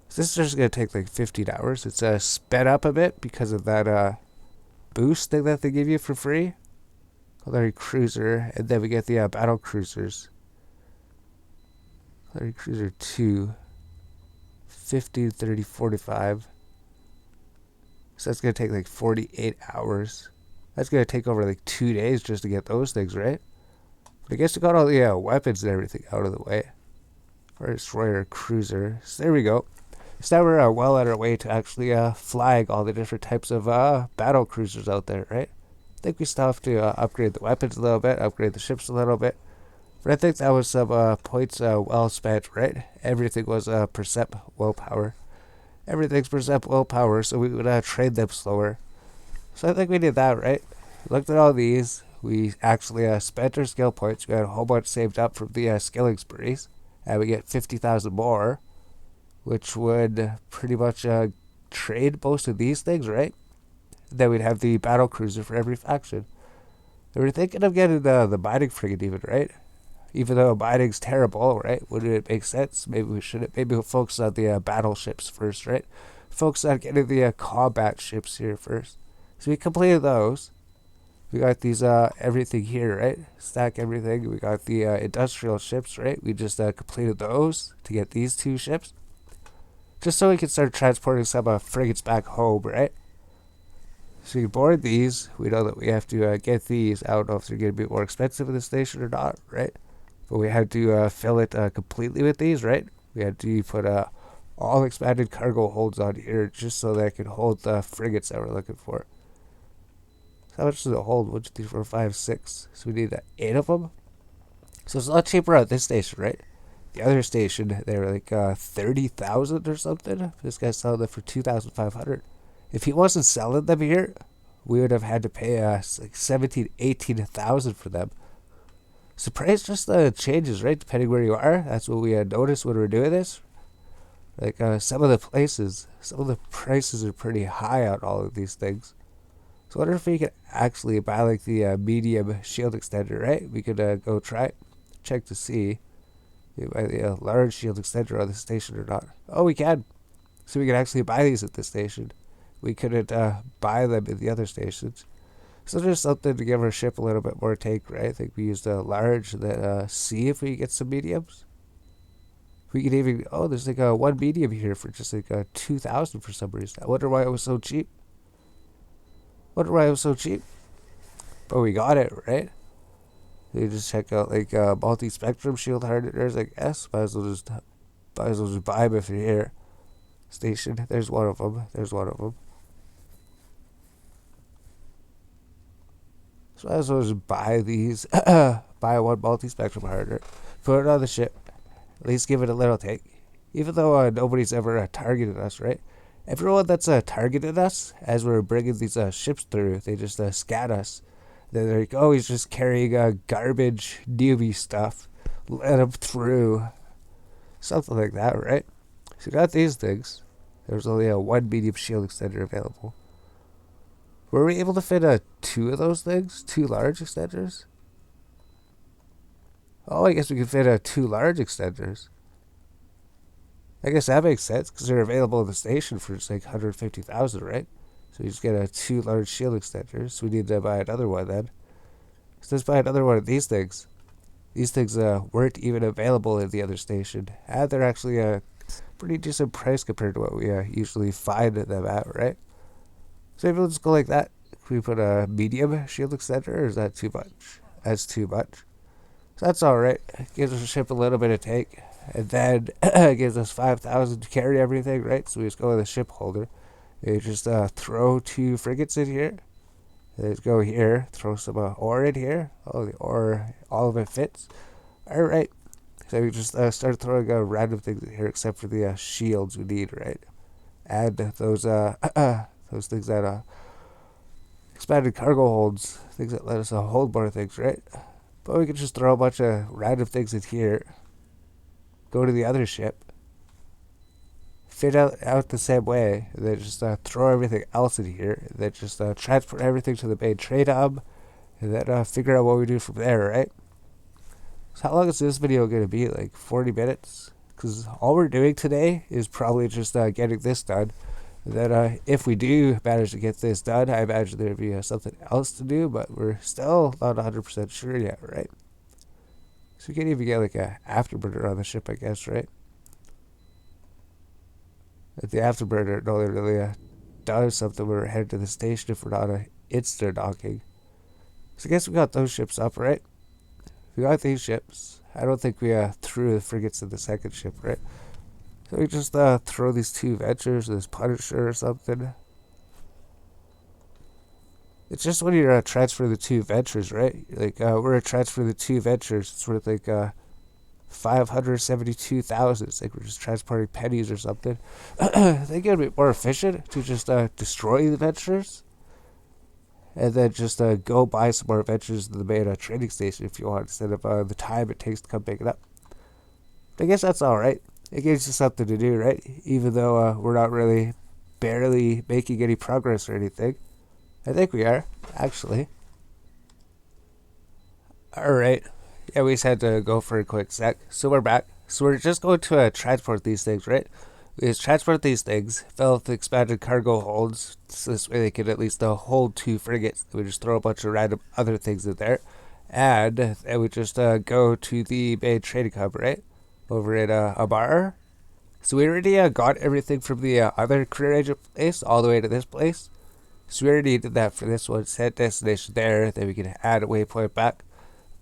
So this is just going to take like 15 hours. It's sped up a bit because of that boost thing that they give you for free. Called Cruiser. And then we get the Battle Cruisers. Cruiser 2. 15, 30, 45. So that's going to take like 48 hours. That's going to take over like 2 days just to get those things, right? But I guess we got all the weapons and everything out of the way. For Destroyer Cruiser. So there we go. So now we're well on our way to actually flag all the different types of battle cruisers out there, right? I think we still have to upgrade the weapons a little bit, upgrade the ships a little bit. But I think that was some points well spent, right? Everything was percep willpower. Everything's percep willpower, so we would trade them slower. So I think we did that, right? Looked at all these. We actually spent our skill points. We had a whole bunch saved up from the skilling sprees. And we get 50,000 more, which would pretty much trade most of these things, right? Then we'd have the battle cruiser for every faction. And we're thinking of getting the mining frigate even, right? Even though mining's terrible, right? Wouldn't it make sense? Maybe we shouldn't. Maybe we'll focus on the battleships first, right? Focus on getting the combat ships here first. So we completed those. We got these everything here, right? Stack everything. We got the industrial ships, right? We just completed those to get these 2 ships. Just so we can start transporting some frigates back home, right? So we can board these. We know that we have to get these. I don't know if they're going to be more expensive in the station or not, right? But we had to fill it completely with these, right? We had to put all expanded cargo holds on here just so that it could hold the frigates that we're looking for. So how much does it hold? 1, 2, 3, 4, 5, 6. So we need 8 of them. So it's a lot cheaper at this station, right? The other station, they were like 30,000 or something. This guy's selling them for 2,500. If he wasn't selling them here, we would have had to pay like 17,000, 18,000 for them. So price just changes, right? Depending where you are. That's what we had noticed when we were doing this. Like some of the places, some of the prices are pretty high on all of these things. So I wonder if we could actually buy like the medium shield extender, right? We could go check to see if we buy the large shield extender on the station or not. Oh, we can. So we can actually buy these at this station. We couldn't buy them in the other stations. So there's something to give our ship a little bit more take, right? I think we used a large, then see if we get some mediums. We could even, there's like one medium here for just like 2,000 for some reason. I wonder why it was so cheap. But we got it, right? You just check out like multi-spectrum shield hardeners, like S. Might as well just buy them if you're here. Station, there's one of them. So I might as well just buy these. Buy one multi-spectrum hardener. Put it on the ship. At least give it a little take. Even though nobody's ever targeted us, right? Everyone that's targeted us as we're bringing these ships through, they just scat us. They're like, oh, he's just carrying garbage newbie stuff. Let him through. Something like that, right? So we got these things. There's only one medium shield extender available. Were we able to fit 2 of those things? 2 large extenders? Oh, I guess we could fit 2 large extenders. I guess that makes sense because they're available in the station for just like 150,000, right? So we just get 2 large shield extenders. So we need to buy another one then. So let's buy another one of these things. These things weren't even available in the other station. And they're actually a pretty decent price compared to what we usually find them at, right? So maybe we'll just go like that. Can we put a medium shield extender, or is that too much? That's too much. So that's alright. Gives us a ship a little bit of take. And then it gives us 5,000 to carry everything, right? So we just go with a ship holder. We just throw 2 frigates in here. Let's go here, throw some ore in here. Oh, the ore, all of it fits. Alright. So we just start throwing random things in here except for the shields we need, right? And those those things that expanded cargo holds, things that let us hold more things, right? But we can just throw a bunch of random things in here, go to the other ship, fit out the same way, and then just throw everything else in here, and then just transport everything to the main trade hub, and then figure out what we do from there, right? So how long is this video going to be? Like 40 minutes? Because all we're doing today is probably just getting this done. And then if we do manage to get this done, I imagine there'd be something else to do, but we're still not 100% sure yet, right? So we can't even get like a afterburner on the ship, I guess, right? If the afterburner no really does something when we're headed to the station if we're not instant docking. So I guess we got those ships up, right? We got these ships. I don't think we threw the frigates in the second ship, right? So we just throw these two Ventures, this Punisher or something. It's just when you're transferring the two Ventures, right? Like, we're going to transfer the two Ventures. It's worth like 572,000. It's like we're just transporting pennies or something. I think it'd be more efficient to just destroy the Ventures. And then just go buy some more Ventures in the main trading station if you want, instead of the time it takes to come pick it up. But I guess that's alright. It gives you something to do, right? Even though we're not really barely making any progress or anything. I think we are, actually. Alright. Yeah, we just had to go for a quick sec. So we're back. So we're just going to transport these things, right? We just transport these things, fill up the expanded cargo holds, so this way they can at least hold two frigates. We just throw a bunch of random other things in there. And then we just go to the main trading hub, right? Over at Amarr. So we already got everything from the other career agent place all the way to this place. So we already did that for this one. Set destination there. Then we can add a waypoint back.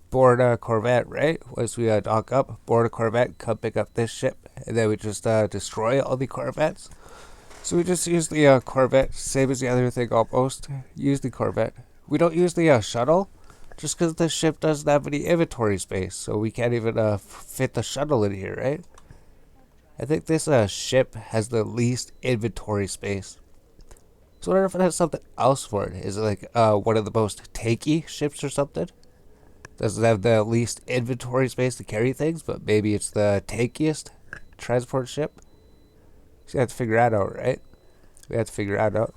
Board a Corvette, right? Once we dock up, board a Corvette, come pick up this ship. And then we just destroy all the Corvettes. So we just use the Corvette, same as the other thing almost. Use the Corvette. We don't use the shuttle, just because the ship doesn't have any inventory space. So we can't even fit the shuttle in here, right? I think this ship has the least inventory space. So I wonder if it has something else for it. Is it like one of the most tanky ships or something? Doesn't have the least inventory space to carry things, but maybe it's the tankiest transport ship? So we have to figure that out, right? We have to figure that out.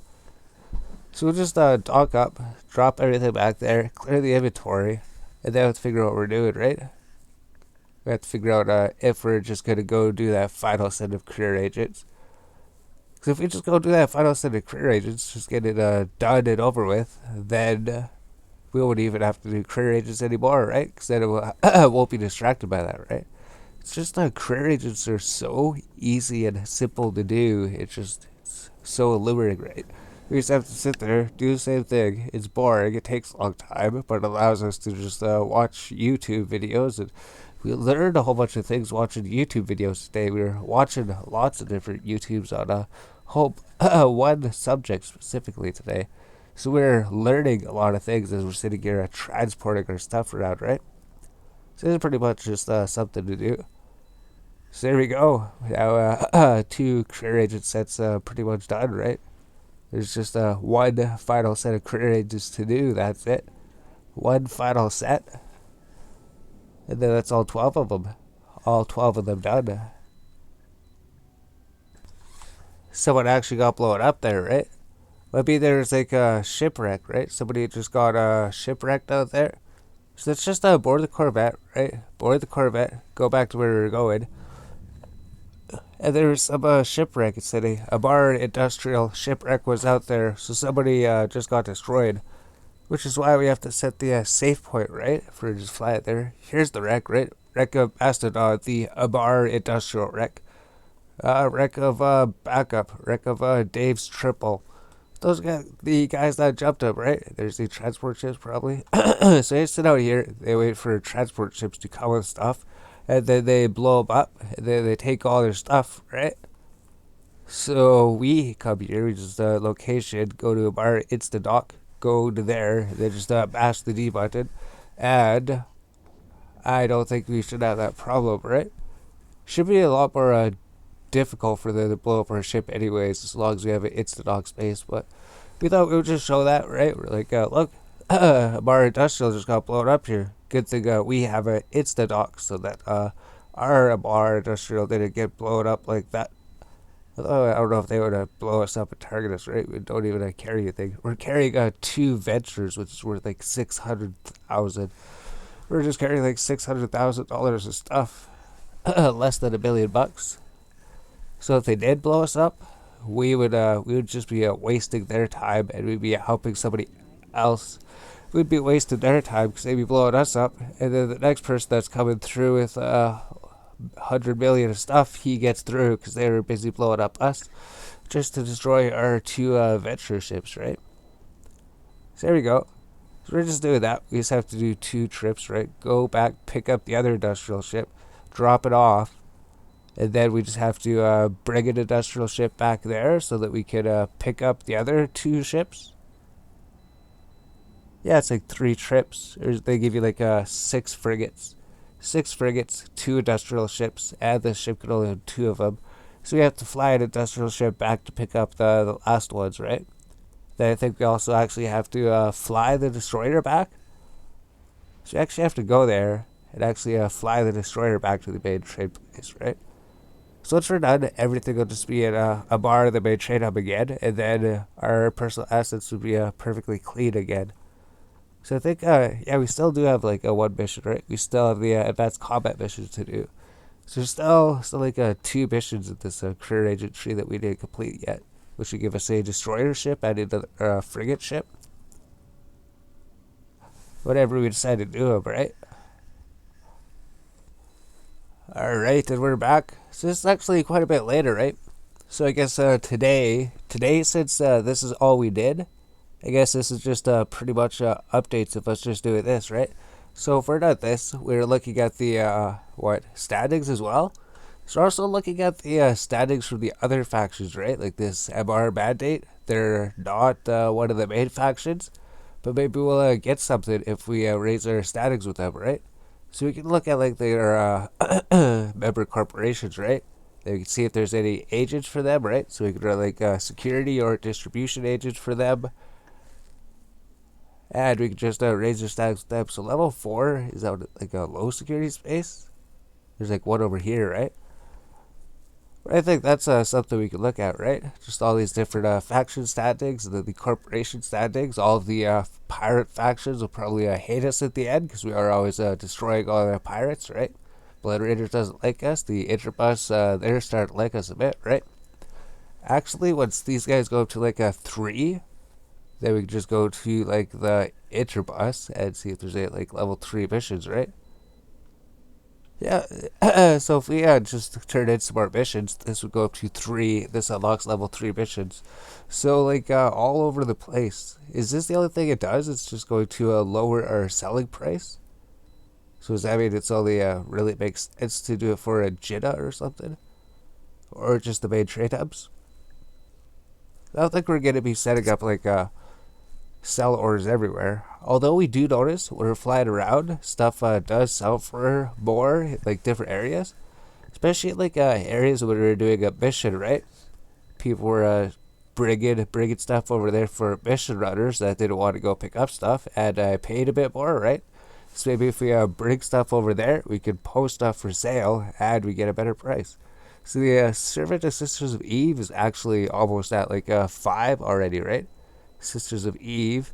So we'll just dock up, drop everything back there, clear the inventory, and then we have to figure out what we're doing, right? We have to figure out if we're just going to go do that final set of career agents. Because if we just go do that final set of career agents, just get it done and over with, then we won't even have to do career agents anymore, right? Because then it won't be distracted by that, right? It's just career agents are so easy and simple to do. It's so alluring, right? We just have to sit there, do the same thing. It's boring. It takes a long time, but it allows us to just watch YouTube videos. And we learned a whole bunch of things watching YouTube videos today. We were watching lots of different YouTubes on a whole one subject specifically today. So we're learning a lot of things as we're sitting here transporting our stuff around, right? So this is pretty much just something to do. So there we go. Now 2 career agent sets pretty much done, right? There's just one final set of career agents to do. That's it. One final set. And then that's all 12 of them. All 12 of them done. Someone actually got blown up there, right? Maybe there's like a shipwreck, right? Somebody just got shipwrecked out there. So let's just board the Corvette, right? Board the Corvette. Go back to where we were going. And there's some shipwreck. It said a Amarr industrial shipwreck was out there. So somebody just got destroyed. Which is why we have to set the safe point, right? If we just fly it there. Here's the wreck, right? Wreck of Mastodon, the Amarr industrial wreck. Wreck of backup. Wreck of Dave's triple. Those guys, the guys that jumped up, right? There's the transport ships, probably. So they sit out here. They wait for transport ships to come with stuff. And then they blow them up. And then they take all their stuff, right? So we come here. We just location, go to Amarr, it's the dock. go to there, then just mash the D button, and I don't think we should have that problem, right? Should be a lot more difficult for them to blow up our ship anyways, as long as we have an instant dock space, but we thought we would just show that, right? We're like, look, Amarr Industrial just got blown up here. Good thing we have an instant dock so that our Amarr Industrial didn't get blown up like that. Although I don't know if they would blow us up and target us, right? We don't even carry anything. We're carrying 2 ventures, which is worth like 600,000. We're just carrying like $600,000 of stuff, less than $1 million. So if they did blow us up, we would just be wasting their time, and we'd be helping somebody else. We'd be wasting their time because they'd be blowing us up, and then the next person that's coming through with 100 million of stuff, he gets through because they were busy blowing up us just to destroy our 2 venture ships, right? So there we go. So we're just doing that. We just have to do 2 trips, right? Go back, pick up the other industrial ship, drop it off, and then we just have to bring an industrial ship back there so that we can pick up the other 2 ships. Yeah, it's like 3 trips. Or they give you like 6 frigates. 6 frigates, 2 industrial ships, and the ship can only have 2 of them. So we have to fly an industrial ship back to pick up the last ones, right? Then I think we also actually have to fly the destroyer back. So you actually have to go there and actually fly the destroyer back to the main trade place, right? So once we're done, everything will just be in a bar in the main trade hub again, and then our personal assets will be perfectly clean again. So I think, yeah, we still do have like a 1 mission, right? We still have the advanced combat missions to do. So there's still like 2 missions in this career agent tree that we didn't complete yet, which would give us a destroyer ship and a frigate ship. Whatever we decide to do them, right? Alright, and we're back. So this is actually quite a bit later, right? So I guess today, since this is all we did, I guess this is just pretty much updates of us just doing this, right? So if we're done this, we're looking at the, standings as well. So we're also looking at the standings from the other factions, right? Like this Amarr Mandate. They're not one of the main factions, but maybe we'll get something if we raise our standings with them, right? So we can look at like their member corporations, right? We can see if there's any agents for them, right? So we can run like security or distribution agents for them. And we can just raise their standings with them. So level 4 is that like a low security space? There's like one over here, right? I think that's something we could look at, right? Just all these different faction standings and then the corporation standings. All of the pirate factions will probably hate us at the end because we are always destroying all their pirates, right? Blood Raiders doesn't like us. The Interbus, they're starting to like us a bit, right? Actually, once these guys go up to like a 3, then we can just go to like the Interbus and see if there's any like level 3 missions, right? Yeah, so if we just turn in some more missions, this would go up to 3. This unlocks level 3 missions. So, like, all over the place. Is this the only thing it does? It's just going to lower our selling price? So does that mean it's only really makes sense to do it for a Jeddah or something? Or just the main trade hubs? I don't think we're going to be setting up, like, sell orders everywhere. Although we do notice when we're flying around, stuff does sell for more, like different areas. Especially like areas where we're doing a mission, right? People were bringing stuff over there for mission runners that didn't want to go pick up stuff and paid a bit more, right? So maybe if we bring stuff over there, we could post stuff for sale and we get a better price. So the Servant of Sisters of Eve is actually almost at like 5 already, right? Sisters of Eve.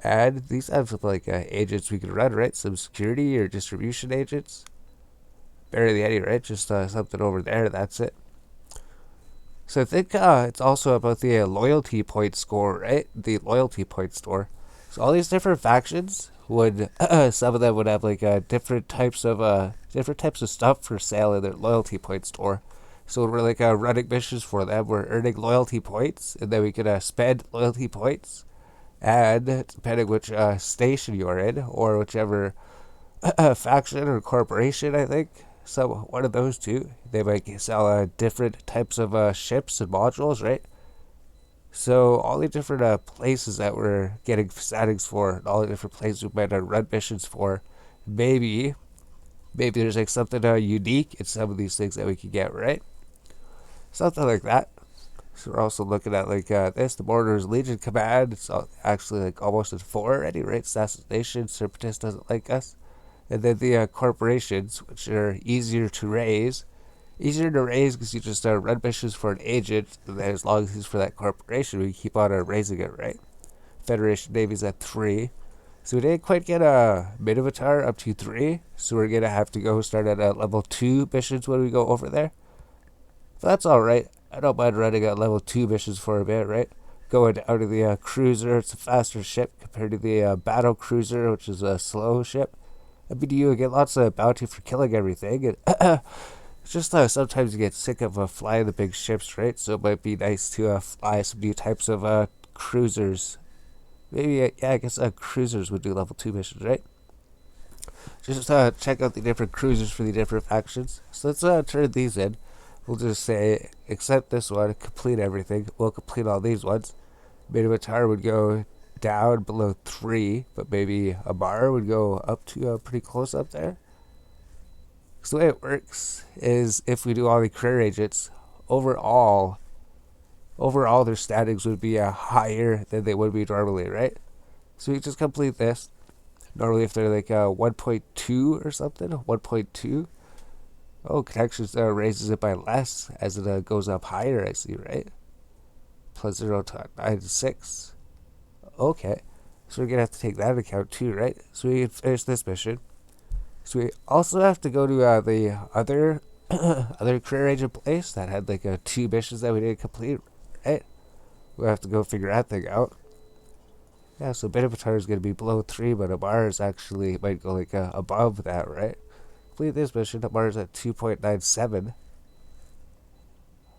And these have some like agents we could run, right? Some security or distribution agents. Barely any, right? Just something over there, that's it. So I think it's also about the loyalty point score, right? The loyalty point store. So all these different factions would, some of them would have like different types of stuff for sale in their loyalty point store. So when we're like running missions for them, we're earning loyalty points, and then we can spend loyalty points. And depending which station you're in, or whichever faction or corporation, I think, so one of those two, they might sell different types of ships and modules, right? So all the different places that we're getting settings for, and all the different places we might run missions for, maybe there's like something unique in some of these things that we can get, right? Something like that. So we're also looking at like this, the Mordor's Legion command. It's actually like almost at 4 already, right? Assassination, Separatist doesn't like us. And then the corporations, which are easier to raise. Easier to raise because you just run missions for an agent, and then as long as he's for that corporation, we keep on raising it, right? Federation Navy's at 3. So we didn't quite get a Minotaur up to 3, so we're going to have to go start at level 2 missions when we go over there. But that's alright. I don't mind running at level 2 missions for a bit, right? Going out of the cruiser, it's a faster ship compared to the battle cruiser, which is a slow ship. I mean, you get lots of bounty for killing everything, and it's just sometimes you get sick of flying the big ships, right? So it might be nice to fly some new types of cruisers. Maybe, yeah, I guess cruisers would do level 2 missions, right? Just check out the different cruisers for the different factions. So let's turn these in. We'll just say, accept this one, complete everything. We'll complete all these ones. Minotaur would go down below 3, but maybe Amarr would go up to pretty close up there. So the way it works is if we do all the career agents, overall their standings would be higher than they would be normally, right? So we just complete this. Normally if they're like 1.2 or something, 1.2. Oh, connections raises it by less as it goes up higher, I see, right? Plus 0 to 96. Okay. So we're going to have to take that into account too, right? So we can finish this mission. So we also have to go to the other other career agent place that had like 2 missions that we didn't complete, right? We'll have to go figure that thing out. Yeah, so Minotaur is going to be below 3, but Amarr is actually might go like above that, right? Complete this mission. Amarr is at 2.97.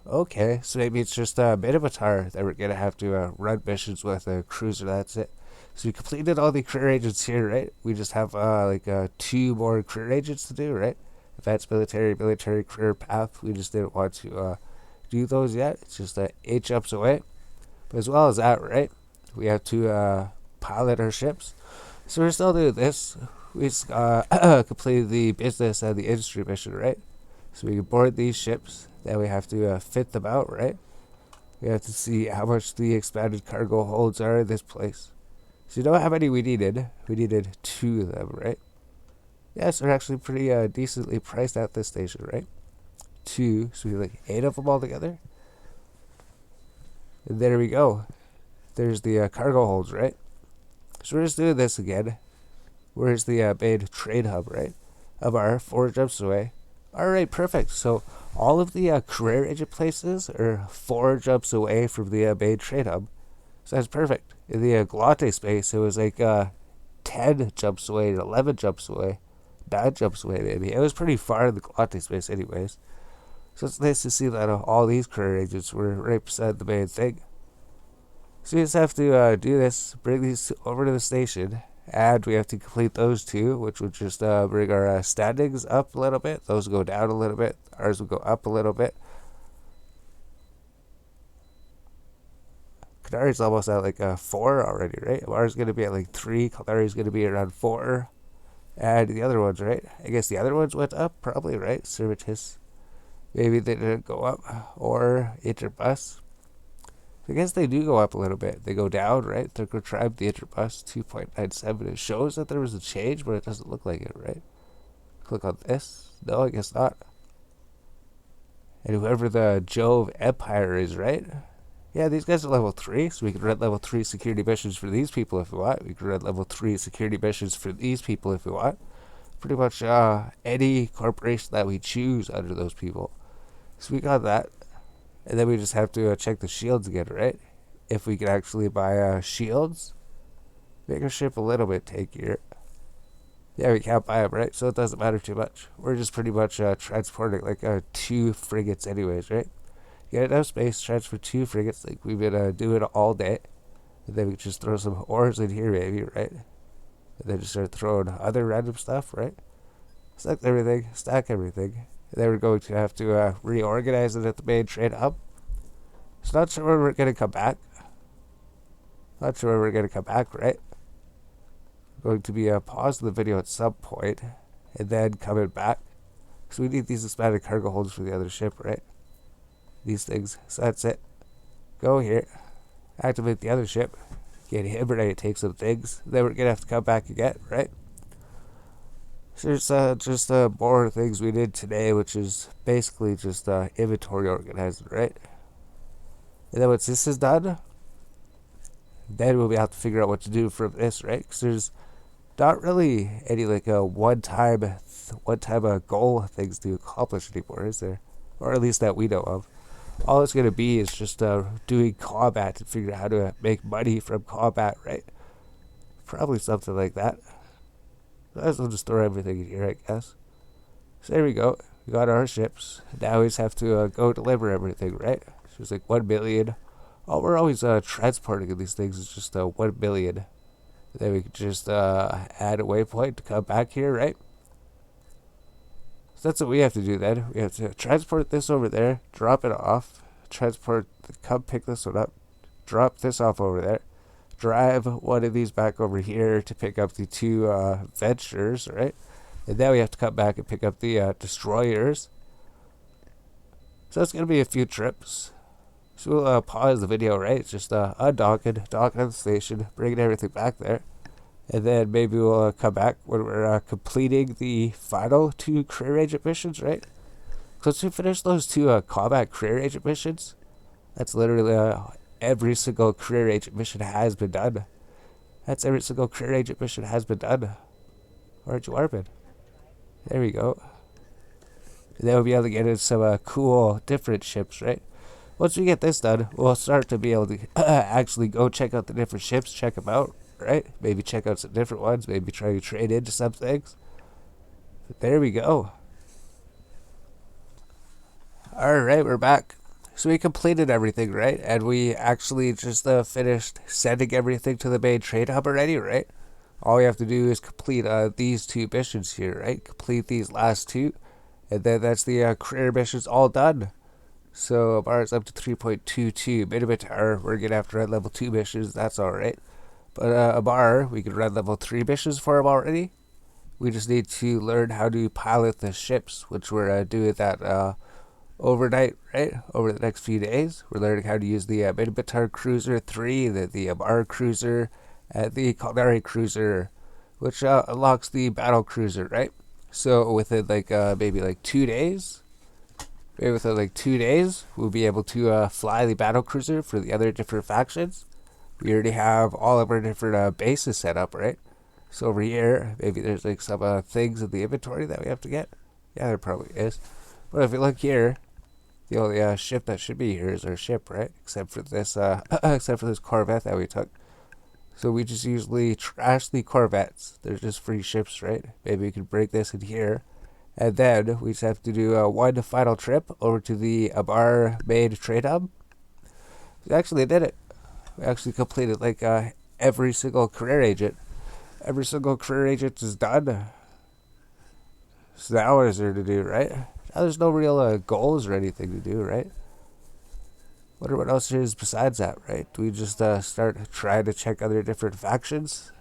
Okay, so maybe it's just Minotaur that we're going to have to run missions with a cruiser. That's it. So we completed all the career agents here, right? We just have like 2 more career agents to do, right? Advanced military career path. We just didn't want to do those yet. It's just 8 jumps away. But as well as that, right? We have to pilot our ships. So we're still doing this. We just completed the business and the industry mission, right? So we can board these ships. Then we have to fit them out, right? We have to see how much the expanded cargo holds are in this place. So you know how many we needed? We needed 2 of them, right? Yes, they're actually pretty decently priced at this station, right? 2, so we like 8 of them all together. And there we go. There's the cargo holds, right? So we're just doing this again. Where's the main trade hub, right? Amarr, 4 jumps away. Alright, perfect. So all of the career agent places are 4 jumps away from the main trade hub. So that's perfect. In the Galate space, it was like 10 jumps away, 11 jumps away, 9 jumps away, maybe. It was pretty far in the Galate space, anyways. So it's nice to see that all these career agents were right beside the main thing. So we just have to do this, bring these over to the station, and we have to complete those 2, which would just bring our standings up a little bit. Those go down a little bit. Ours will go up a little bit. Kadari's almost at like 4 already, right? Ours going to be at like 3. Kadari's going to be around 4. And the other ones, right? I guess the other ones went up, probably, right? Servitus. Maybe they didn't go up. Or Interbus. I guess they do go up a little bit. They go down, right? Third Tribe, the Interbus, 2.97. It shows that there was a change, but it doesn't look like it, right? Click on this. No, I guess not. And whoever the Jove Empire is, right? Yeah, these guys are level 3, so we can run level 3 security missions for these people if we want. We can run level 3 security missions for these people if we want. Pretty much any corporation that we choose under those people. So we got that. And then we just have to check the shields again, right? If we can actually buy shields. Make our ship a little bit tankier. Yeah, we can't buy them, right? So it doesn't matter too much. We're just pretty much transporting like 2 frigates anyways, right? Get enough space, transfer 2 frigates like we've been doing all day. And then we just throw some ores in here maybe, right? And then just start throwing other random stuff, right? Select everything, stack everything. And then we're going to have to reorganize it at the main trade hub. So not sure when we're going to come back. Not sure when we're going to come back, right? Going to be pausing the video at some point and then coming back. So we need these expanded cargo holds for the other ship, right? These things. So that's it. Go here. Activate the other ship. Get him ready to take some things. Then we're going to have to come back again, right? So there's just more things we did today, which is basically just inventory organizing, right? And then once this is done, then we'll be able to figure out what to do from this, right? Because there's not really any like a one-time goal things to accomplish anymore, is there? Or at least that we know of. All it's going to be is just doing combat to figure out how to make money from combat, right? Probably something like that. Let's just throw everything in here, I guess. So there we go. We got our ships. Now we just have to go deliver everything, right? So it's like 1 million. All we're always transporting in these things is just 1 million. Then we can just add a waypoint to come back here, right? So that's what we have to do then. We have to transport this over there, drop it off, come pick this one up, drop this off over there, drive one of these back over here to pick up the two ventures, right? And then we have to come back and pick up the destroyers. So it's going to be a few trips. So we'll pause the video, right? It's just undocking, docking at the station, bringing everything back there. And then maybe we'll come back when we're completing the final 2 career agent missions, right? Once we finish those 2 combat career agent missions, that's literally every single career agent mission has been done. That's every single career agent mission has been done. Where'd you warp it? There we go. And then we'll be able to get in some cool different ships, right? Once we get this done, we'll start to be able to actually go check out the different ships, check them out, right? Maybe check out some different ones, maybe try to trade into some things. But there we go. Alright, we're back. So we completed everything, right? And we actually just finished sending everything to the main trade hub already, right? All we have to do is complete these 2 missions here, right? Complete these last 2. And then that's the career missions all done. So Amarr's up to 3.22 Minotaur. We're going to have to run level 2 missions. That's alright. But Amarr, we can run level 3 missions for him already. We just need to learn how to pilot the ships, which we're doing that overnight, right? Over the next few days. We're learning how to use the Minotaur Cruiser 3, the Amarr Cruiser, and the Kaldari Cruiser, which unlocks the Battle Cruiser, right? So within maybe 2 days, we'll be able to fly the battle cruiser for the other different factions. We already have all of our different bases set up, right? So over here, maybe there's some things in the inventory that we have to get. Yeah, there probably is. But if you look here, the only ship that should be here is our ship, right? Except for this Corvette that we took. So we just usually trash the Corvettes. They're just free ships, right? Maybe we can break this in here. And then we just have to do one final trip over to the Amarr main trade hub. We actually did it. We actually completed every single career agent. Every single career agent is done. So now what is there to do, right? Now there's no real goals or anything to do, right? Wonder what else there is besides that, right? Do we just start trying to check other different factions?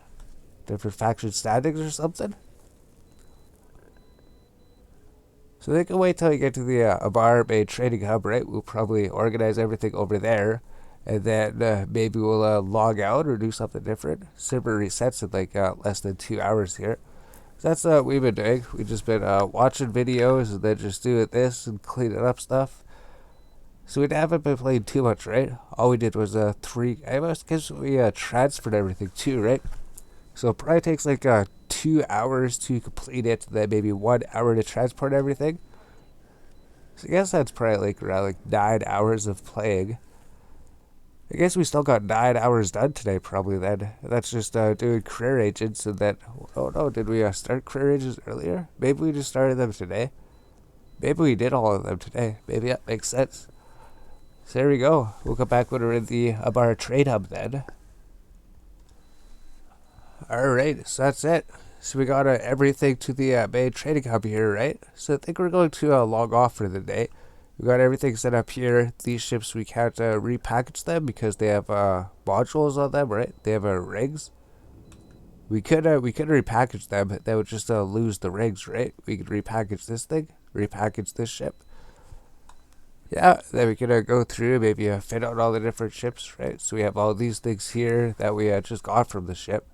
Different faction standings or something? So they can wait till we get to the Amarr main trading hub, right? We'll probably organize everything over there. And then maybe we'll log out or do something different. Server resets in less than 2 hours here. So that's what we've been doing. We've just been watching videos and then just doing this and cleaning up stuff. So we haven't been playing too much, right? All we did was I guess we transferred everything too, right? So it probably takes 2 hours to complete it, then maybe 1 hour to transport everything. So I guess that's probably around 9 hours of playing. I guess we still got 9 hours done today, probably then. That's just doing career agents, and then, oh no, did we start career agents earlier? Maybe we just started them today. Maybe we did all of them today. Maybe that makes sense. So there we go. We'll come back when we're in the Amarr trade hub then. Alright, so that's it. So we got everything to the main trading hub here, right? So I think we're going to log off for the day. We got everything set up here. These ships, we can't repackage them because they have modules on them, right? They have rigs. We could repackage them. They would just lose the rigs, right? We could repackage this thing, repackage this ship. Yeah, then we could go through, maybe fit out all the different ships, right? So we have all these things here that we just got from the ship.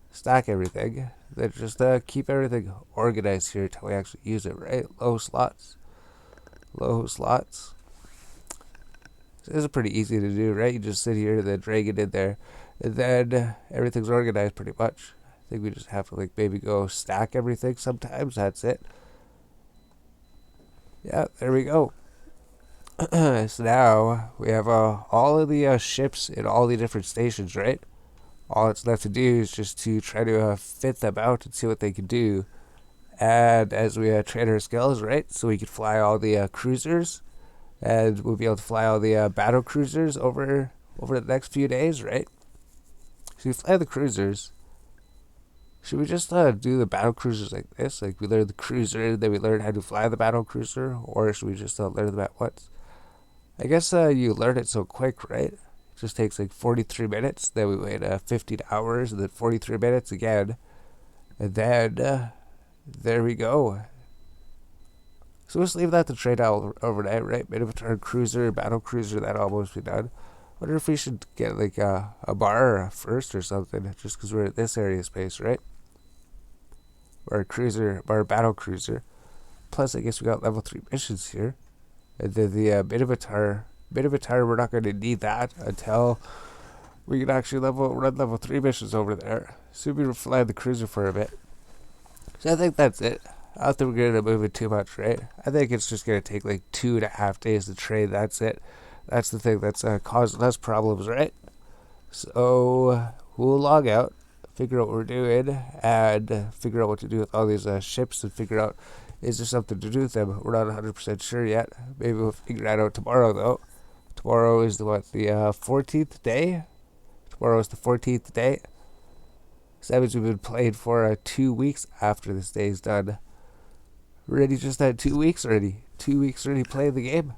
Stack everything. Then just keep everything organized here until we actually use it, right? Low slots. Low slots. So this is pretty easy to do, right? You just sit here and then drag it in there. And then everything's organized pretty much. I think we just have to like maybe go stack everything sometimes. That's it. Yeah, there we go. So now we have all of the ships in all the different stations, right? All it's left to do is just to try to fit them out and see what they can do. And as we train our skills, right? So we can fly all the cruisers, and we'll be able to fly all the battle cruisers over the next few days, right? So we fly the cruisers. Should we just do the battle cruisers like this? Like we learn the cruiser, then we learn how to fly the battle cruiser, or should we just learn them at once? I guess you learn it so quick, right? It just takes like 43 minutes. Then we wait 15 hours, and then 43 minutes again, and then there we go. So let's leave that to trade out overnight, right? Minotaur cruiser, battle cruiser, that'll almost be done. Wonder if we should get like a bar first or something, just because we're at this area space, right? Or a cruiser, or a battle cruiser. Plus, I guess we got level 3 missions here. And then the Minotaur, we're not going to need that until we can actually run level 3 missions over there. So we fly the cruiser for a bit. So I think that's it. I don't think we're going to move it too much, right? I think it's just going to take like 2.5 days to trade. That's it. That's the thing that's causing us problems, right? So we'll log out, figure out what we're doing, and figure out what to do with all these ships, and figure out is there something to do with them. We're not 100% sure yet. Maybe we'll figure that out tomorrow, though. Tomorrow is the 14th day? Tomorrow is the 14th day. So that means we've been playing for 2 weeks after this day is done. We're already just had 2 weeks already. 2 weeks already playing the game.